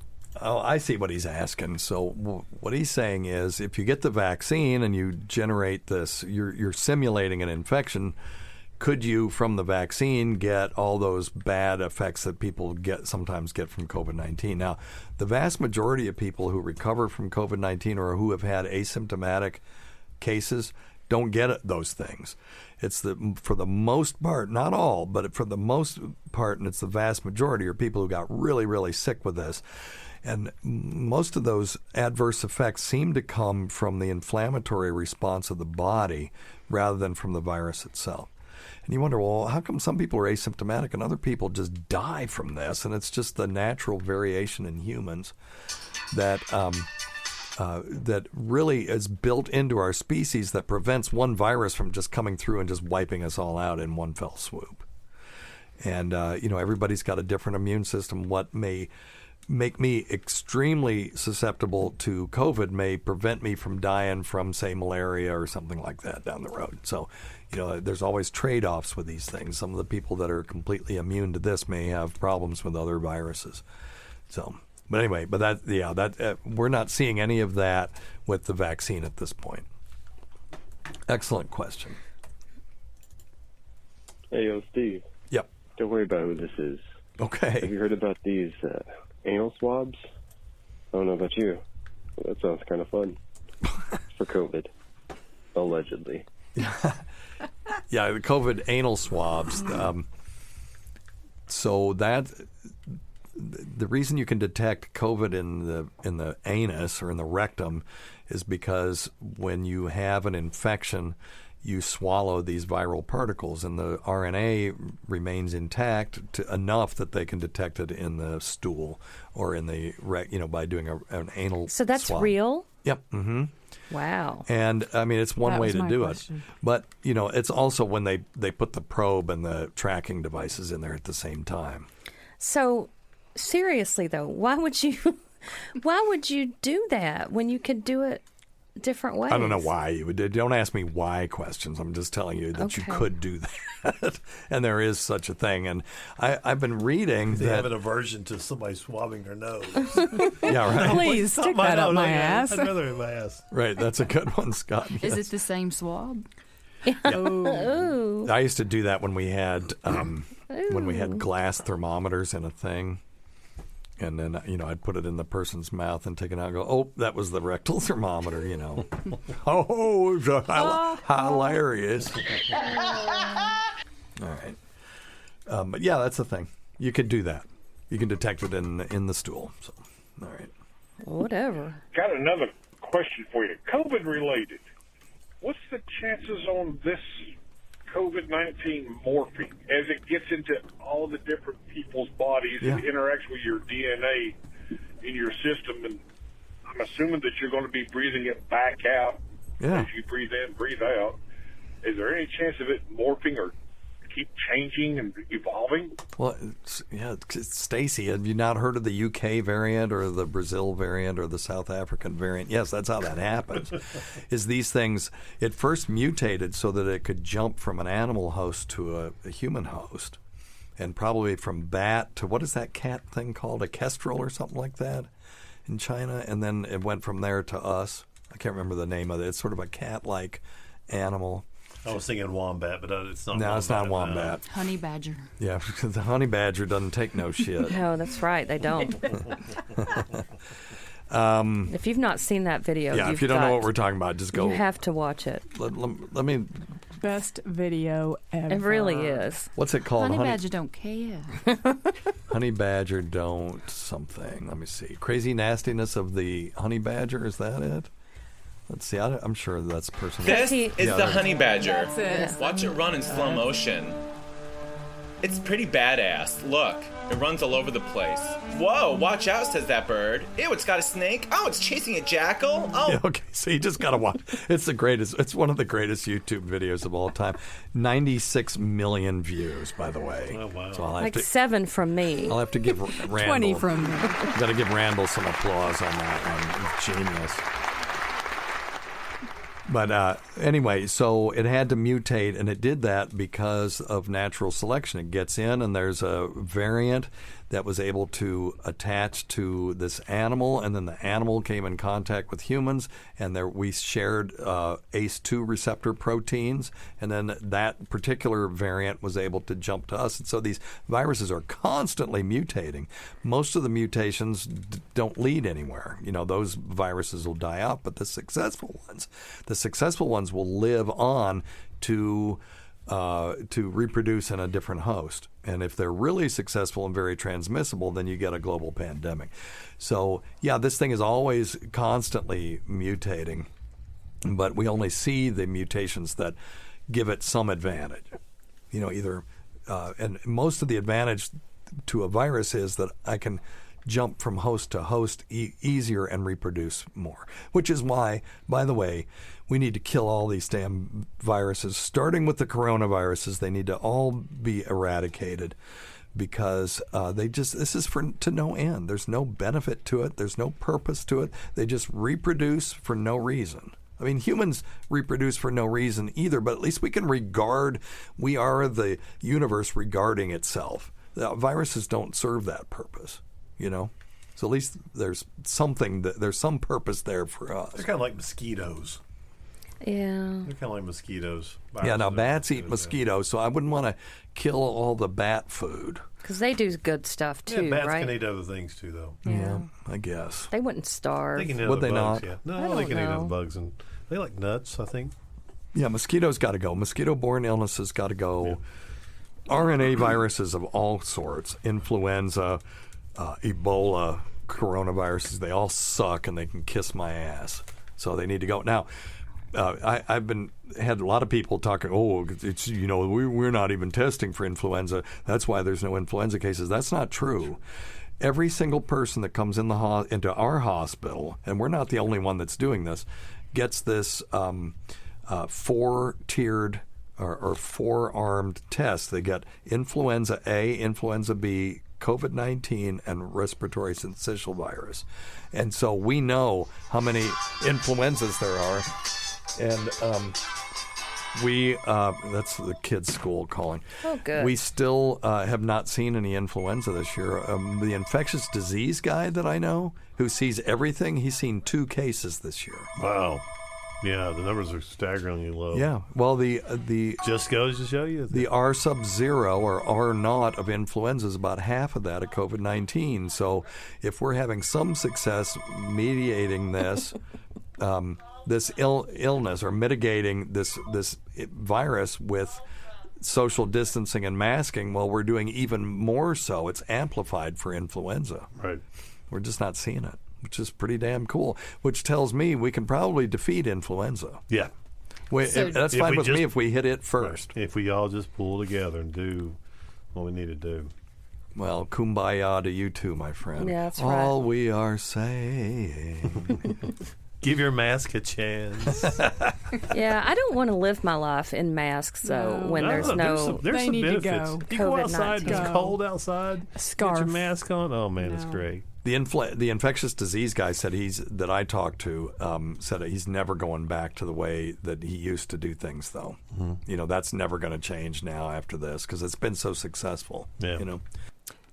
Oh, I see what he's asking. So what he's saying is if you get the vaccine and you generate this, you're simulating an infection, could you, from the vaccine, get all those bad effects that people sometimes get from COVID-19? Now, the vast majority of people who recover from COVID-19 or who have had asymptomatic cases don't get those things. It's for the most part, not all, but for the most part, and it's the vast majority, are people who got really, really sick with this. And most of those adverse effects seem to come from the inflammatory response of the body rather than from the virus itself. And you wonder, well, how come some people are asymptomatic and other people just die from this? And it's just the natural variation in humans that that really is built into our species that prevents one virus from just coming through and just wiping us all out in one fell swoop. And, everybody's got a different immune system. What may make me extremely susceptible to COVID may prevent me from dying from, say, malaria or something like that down the road. So, there's always trade-offs with these things. Some of the people that are completely immune to this may have problems with other viruses. So, but anyway, we're not seeing any of that with the vaccine at this point. Excellent question. Hey, Steve. Yep. Don't worry about who this is. Okay. Have you heard about these anal swabs? I don't know about you, but that sounds kind of fun. For COVID, allegedly. Yeah, the COVID anal swabs. So that the reason you can detect COVID in the anus or in the rectum is because when you have an infection, you swallow these viral particles, and the RNA remains intact enough that they can detect it in the stool or in the by doing an anal. So that's swab. real? Yep. Mm-hmm. Wow. And I mean, it's one way to do it, but it's also when they put the probe and the tracking devices in there at the same time. So seriously though, why would you do that when you could do it different ways? I don't know why you would. Don't ask me why questions. I'm just telling you that you could do that, and there is such a thing. And I've been reading they that have an aversion to somebody swabbing their nose. Yeah, right. Please stick that up my ass. I'd rather in my ass. Right, that's a good one, Scott. Yes. Is it the same swab? Ooh. I used to do that when we had glass thermometers in a thing. And then, I'd put it in the person's mouth and take it out and go, oh, that was the rectal thermometer, Oh, it was hilarious. All right. But, yeah, that's the thing. You could do that. You can detect it in the stool. So, all right. Whatever. Got another question for you. COVID related. What's the chances on this COVID-19 morphing as it gets into all the different people's bodies and interacts with your DNA in your system? And I'm assuming that you're going to be breathing it back out as you breathe in, breathe out. Is there any chance of it morphing or keep changing and evolving? Well, Stacy, have you not heard of the UK variant or the Brazil variant or the South African variant? Yes, that's how that happens. Is these things, it first mutated so that it could jump from an animal host to a human host, and probably from bat to, what is that cat thing called, a kestrel or something like that in China, and then it went from there to us. I can't remember the name of it. It's sort of a cat-like animal. I was thinking wombat, but it's not. No, wombat. It's not wombat. Honey badger. Yeah, because the honey badger doesn't take no shit. No, that's right. They don't. If you've not seen that video, if you don't know what we're talking about, just go. You have to watch it. Let me. Best video ever. It really is. What's it called? Honey badger don't care. Honey badger don't something. Let me see. Crazy nastiness of the honey badger. Is that it? Let's see. I'm sure that's the person. This is the honey badger. That's it. Watch it run in slow motion. It's pretty badass. Look, it runs all over the place. Whoa, watch out, says that bird. Ew, it's got a snake. Oh, it's chasing a jackal. Oh. Yeah, okay, so you just got to watch. It's the greatest. It's one of the greatest YouTube videos of all time. 96 million views, by the way. Oh, wow. So I'll have Like to, 7 from me. I'll have to give Randall. 20 from me. Got to give Randall some applause on that one. Genius. But anyway, so it had to mutate, and it did that because of natural selection. It gets in, and there's a variant that was able to attach to this animal, and then the animal came in contact with humans, and we shared ACE2 receptor proteins, and then that particular variant was able to jump to us. And so these viruses are constantly mutating. Most of the mutations don't lead anywhere. Those viruses will die out, but the successful ones will live on to reproduce in a different host. And if they're really successful and very transmissible, then you get a global pandemic. So, this thing is always constantly mutating, but we only see the mutations that give it some advantage. And most of the advantage to a virus is that I can jump from host to host easier and reproduce more. Which is why, by the way, we need to kill all these damn viruses, starting with the coronaviruses. They need to all be eradicated because this is to no end. There's no benefit to it. There's no purpose to it. They just reproduce for no reason. I mean, humans reproduce for no reason either, but at least we can we are the universe regarding itself. The viruses don't serve that purpose, So at least there's some purpose there for us. They're kind of like mosquitoes. Yeah. They're kind of like mosquitoes. Yeah, now bats eat mosquitoes, so I wouldn't want to kill all the bat food. Because they do good stuff, too, bats right? can eat other things, too, though. Yeah, I guess. They wouldn't starve. They can eat Would other they bugs, not? Yeah. No, they can eat other bugs. And they like nuts, I think. Yeah, mosquitoes got to go. Mosquito-borne illnesses got to go. Yeah. RNA viruses of all sorts, influenza, Ebola, coronaviruses, they all suck and they can kiss my ass. So they need to go. Now, I've had a lot of people talking. Oh, it's we're not even testing for influenza. That's why there's no influenza cases. That's not true. Every single person that comes into our hospital, and we're not the only one that's doing this, gets this 4-tiered or 4-armed test. They get influenza A, influenza B, COVID-19, and respiratory syncytial virus. And so we know how many influenzas there are. And that's the kids' school calling. Oh, good. We still have not seen any influenza this year. The infectious disease guy that I know, who sees everything, he's seen 2 cases this year. Wow. Yeah, the numbers are staggeringly low. Yeah. Well, the just goes to show you the R sub 0 or R naught of influenza is about half of that of COVID-19. So if we're having some success mediating this. This illness or mitigating this virus with social distancing and masking, well, we're doing even more so. It's amplified for influenza. Right. We're just not seeing it, which is pretty damn cool, which tells me we can probably defeat influenza. Yeah. That's fine with me if we hit it first. Right. If we all just pull together and do what we need to do. Well, kumbaya to you too, my friend. Yeah, that's right. All we are saying... Give your mask a chance. Yeah, I don't want to live my life in masks, though, when there's no there's some benefits. You go outside, it's cold outside, scarf. Get your mask on. Oh, man, it's great. The infectious disease guy said that I talked to said he's never going back to the way that he used to do things, though. Mm-hmm. That's never going to change now after this because it's been so successful. Yeah.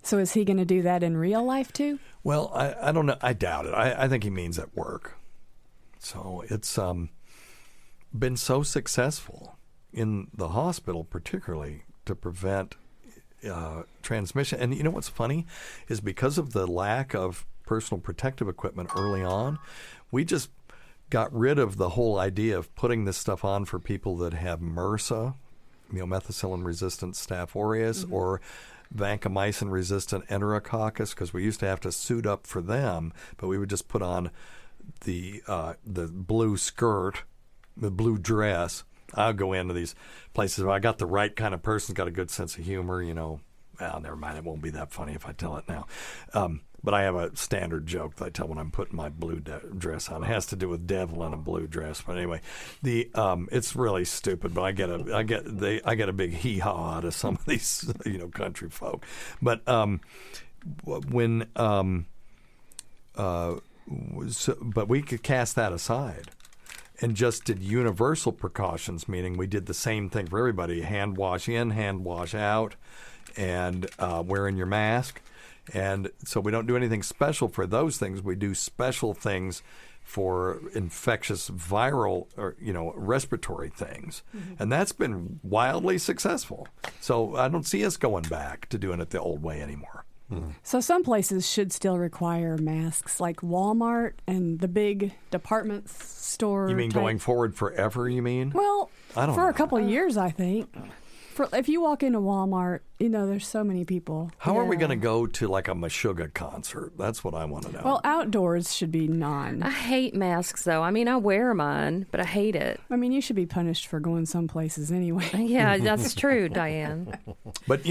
So is he going to do that in real life, too? Well, I don't know. I doubt it. I think he means at work. So it's been so successful in the hospital, particularly to prevent transmission. And you know what's funny is because of the lack of personal protective equipment early on, we just got rid of the whole idea of putting this stuff on for people that have MRSA, methicillin-resistant Staph aureus, mm-hmm. or vancomycin-resistant Enterococcus, because we used to have to suit up for them, but we would just put on the blue skirt, the blue dress. I'll go into these places. If I got the right kind of person, got a good sense of humor, well, never mind. It won't be that funny if I tell it now. But I have a standard joke that I tell when I'm putting my blue dress on. It has to do with devil in a blue dress. But anyway, it's really stupid. But I get a big hee haw out of some of these country folk. But when but we could cast that aside and just did universal precautions, meaning we did the same thing for everybody: hand wash in, hand wash out, and wearing your mask. And so we don't do anything special for those things. We do special things for infectious viral or respiratory things, mm-hmm. and that's been wildly successful. So I don't see us going back to doing it the old way anymore. Mm-hmm. So some places should still require masks, like Walmart and the big department store. You mean going forward forever, you mean? Well, I don't for know. a couple of years, I think. If you walk into Walmart, there's so many people. How are we going to go to like a Meshuggah concert? That's what I want to know. Well, outdoors should be none. I hate masks, though. I mean, I wear mine, but I hate it. I mean, you should be punished for going some places anyway. Yeah, that's true, Diane. But,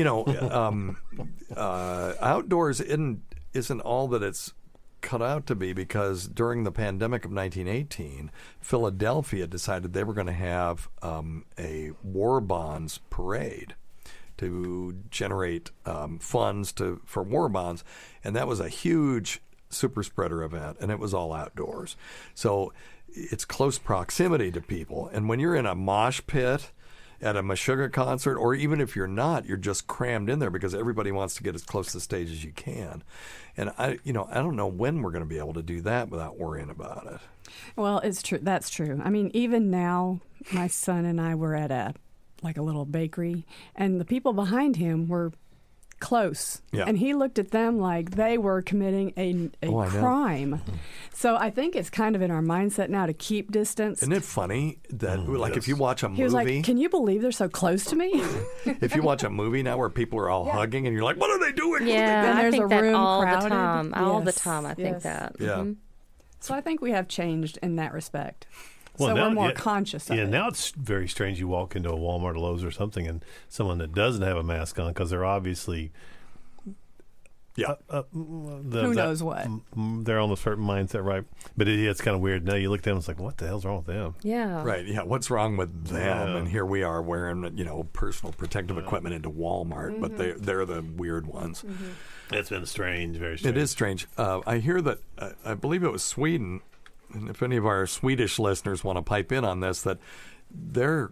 outdoors isn't isn't all that it's cut out to be, because during the pandemic of 1918, Philadelphia decided they were going to have a war bonds parade to generate funds for war bonds, and that was a huge super spreader event, and it was all outdoors. So it's close proximity to people, and when you're in a mosh pit at a Meshuggah concert, or even if you're not, you're just crammed in there because everybody wants to get as close to the stage as you can. And I don't know when we're going to be able to do that without worrying about it. Well, it's true. That's true. I mean, even now, my son and I were at a little bakery, and the people behind him were close. Yeah. And he looked at them like they were committing a crime. So I think it's kind of in our mindset now to keep distance. Isn't it funny that, if you watch a movie... He was like, can you believe they're so close to me? If you watch a movie now where people are all hugging and you're like, what are they doing? Yeah, I think that all crowded. the time. All the Yes, time, I think yes. that. Yeah. Mm-hmm. So I think we have changed in that respect. Well, so now, we're more conscious of it. Yeah, now it's very strange. You walk into a Walmart or Lowe's or something, and someone that doesn't have a mask on, because they're obviously... Who knows what? They're on a certain mindset, right? But it's kind of weird. Now you look at them, it's like, what the hell's wrong with them? Yeah. Right, yeah. What's wrong with them? Yeah. And here we are wearing, personal protective equipment into Walmart, but they're the weird ones. Mm-hmm. It's been strange, very strange. It is strange. I hear that, I believe it was Sweden, and if any of our Swedish listeners want to pipe in on this, that their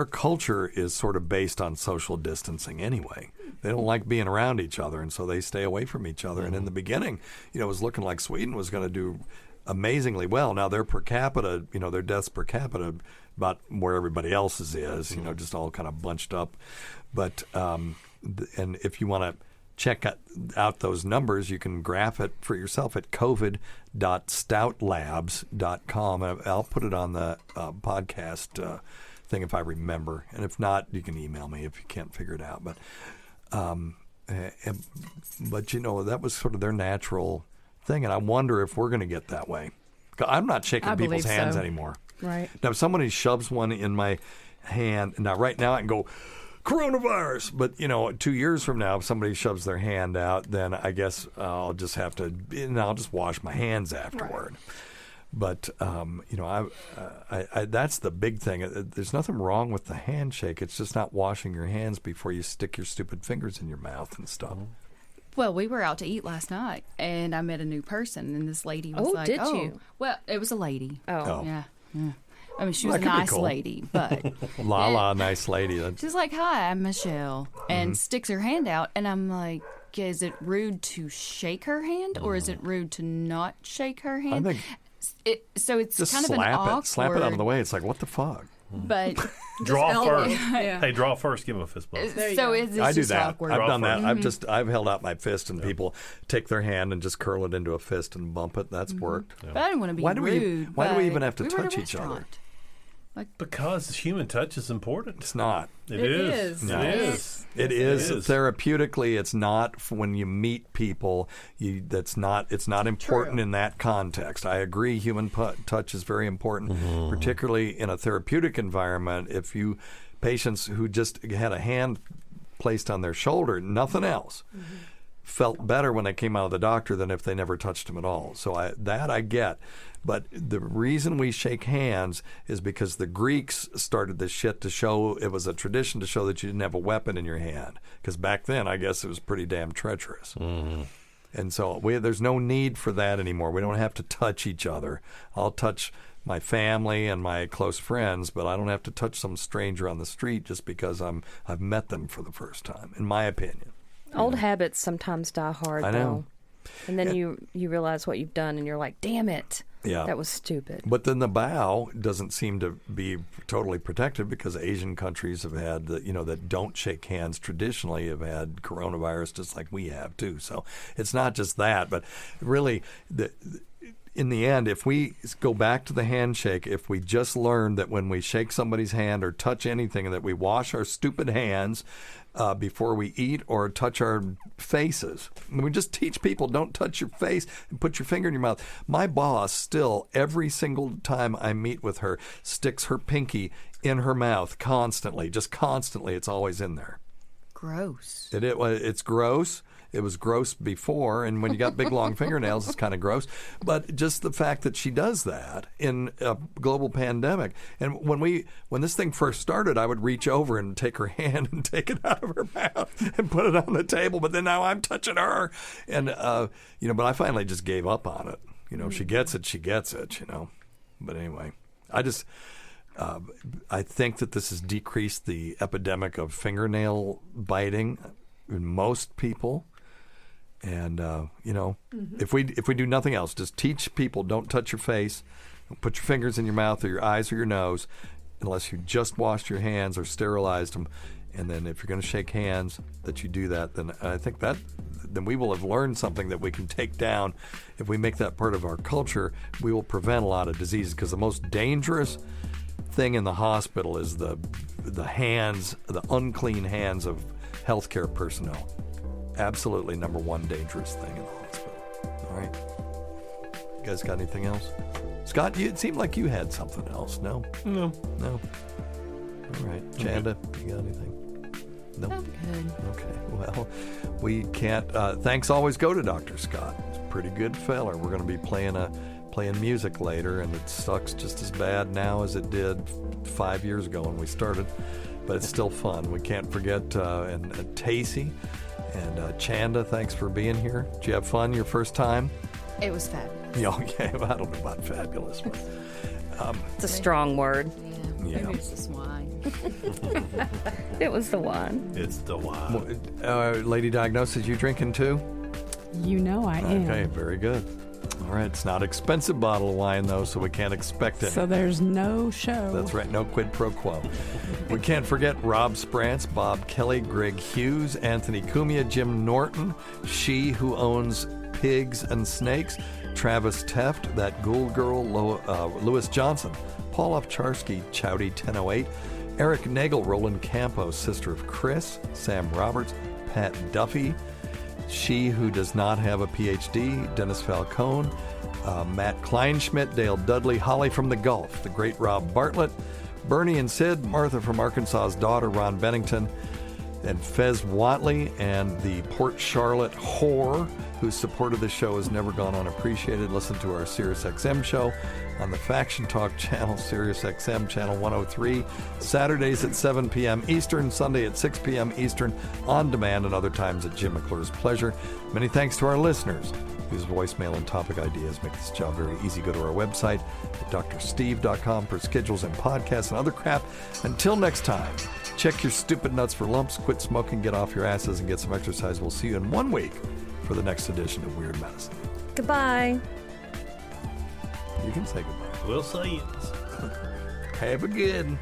culture is sort of based on social distancing anyway. They don't like being around each other, and so they stay away from each other. And in the beginning, it was looking like Sweden was going to do amazingly well. Now their per capita, their deaths per capita about where everybody else's is, just all kind of bunched up. But and if you want to check out those numbers, you can graph it for yourself at covid.stoutlabs.com. And I'll put it on the podcast thing if I remember, and if not, you can email me if you can't figure it out. But that was sort of their natural thing, and I wonder if we're going to get that way. I'm not shaking people's hands anymore. Right now, if somebody shoves one in my hand, now right now I can go coronavirus, but 2 years from now, if somebody shoves their hand out, then I guess I'll just have to, I'll just wash my hands afterward. Right. But, that's the big thing. There's nothing wrong with the handshake. It's just not washing your hands before you stick your stupid fingers in your mouth and stuff. Well, we were out to eat last night, and I met a new person, and this lady was like, did you? Well, it was a lady. Oh. Yeah. I mean, she was a nice lady, but... nice lady. She's like, hi, I'm Michelle, and sticks her hand out, and I'm like, is it rude to shake her hand, or is it rude to not shake her hand? I think... So it's just kind of slap an awkward... Slap it out of the way. It's like, what the fuck? But draw first. Hey, draw first. Give him a fist bump. So it's I do just that. awkward. I've done that. I've held out my fist, and people take their hand and just curl it into a fist and bump it. That's worked. Yeah. But I didn't want to be rude. Why do we even have to touch each other? Because human touch is important. It's not. It is. No. It is. It is. Therapeutically, it's not when you meet people. It's not important in that context. I agree. Human touch is very important, particularly in a therapeutic environment. If patients who just had a hand placed on their shoulder, nothing else, felt better when they came out of the doctor than if they never touched them at all. So I get. But the reason we shake hands is because the Greeks started this shit to show, it was a tradition to show that you didn't have a weapon in your hand. Because back then, I guess it was pretty damn treacherous. And so there's no need for that anymore. We don't have to touch each other. I'll touch my family and my close friends, but I don't have to touch some stranger on the street just because I've met them for the first time, in my opinion. Old habits sometimes die hard, I know. And then you realize what you've done, and you're like, damn it. Yeah. That was stupid. But then the bow doesn't seem to be totally protected because Asian countries have had, that don't shake hands traditionally have had coronavirus just like we have too. So it's not just that, but really in the end, if we go back to the handshake, if we just learn that when we shake somebody's hand or touch anything, that we wash our stupid hands before we eat or touch our faces. We just teach people, don't touch your face and put your finger in your mouth. My boss still, every single time I meet with her, sticks her pinky in her mouth constantly, just constantly. It's always in there. Gross. It's gross. It was gross before, and when you got big, long fingernails, it's kind of gross. But just the fact that she does that in a global pandemic. And when this thing first started, I would reach over and take her hand and take it out of her mouth and put it on the table. But then now I'm touching her. And, but I finally just gave up on it. She gets it, she gets it, But anyway, I think that this has decreased the epidemic of fingernail biting in most people. And, if we do nothing else, just teach people, don't touch your face, don't put your fingers in your mouth or your eyes or your nose unless you just washed your hands or sterilized them. And then if you're going to shake hands, that you do that, then I think then we will have learned something that we can take down. If we make that part of our culture, we will prevent a lot of diseases, because the most dangerous thing in the hospital is the unclean hands of healthcare personnel. Absolutely number one dangerous thing in the hospital. All right. You guys got anything else? Scott, it seemed like you had something else. No? No. All right. Chanda, you got anything? No? I'm good. Okay. Well, we can't. Thanks always go to Dr. Scott. He's a pretty good feller. We're going to be playing music later, and it sucks just as bad now as it did 5 years ago when we started. But it's still fun. We can't forget and Tacie. And Chanda, thanks for being here. Did you have fun your first time? It was fabulous. Yeah, well, I don't know about fabulous. But, it's a strong word. Yeah. Maybe it's the swine. It was the wine. It's the wine. Lady Diagnosis, you drinking too? I am. Okay, very good. All right, it's not an expensive bottle of wine, though, so we can't expect it. So there's no show. That's right, no quid pro quo. We can't forget Rob Sprance, Bob Kelly, Greg Hughes, Anthony Cumia, Jim Norton, She Who Owns Pigs and Snakes, Travis Teft, That Ghoul Girl, Lewis Johnson, Paul Ovcharski, Chowdy 1008, Eric Nagel, Roland Campos, Sister of Chris, Sam Roberts, Pat Duffy, She Who Does Not Have a PhD, Dennis Falcone, Matt Kleinschmidt, Dale Dudley, Holly from the Gulf, the great Rob Bartlett, Bernie and Sid, Martha from Arkansas's Daughter, Ron Bennington, and Fez Watley, and the Port Charlotte whore, whose support of the show has never gone unappreciated. Listen to our SiriusXM show on the Faction Talk channel, SiriusXM channel 103, Saturdays at 7 p.m. Eastern, Sunday at 6 p.m. Eastern, on demand, and other times at Jim McClure's pleasure. Many thanks to our listeners whose voicemail and topic ideas make this job very easy. Go to our website at drsteve.com for schedules and podcasts and other crap. Until next time, check your stupid nuts for lumps, quit smoking, get off your asses, and get some exercise. We'll see you in 1 week for the next edition of Weird Medicine. Goodbye. You can say goodbye. We'll see it. Have a good one.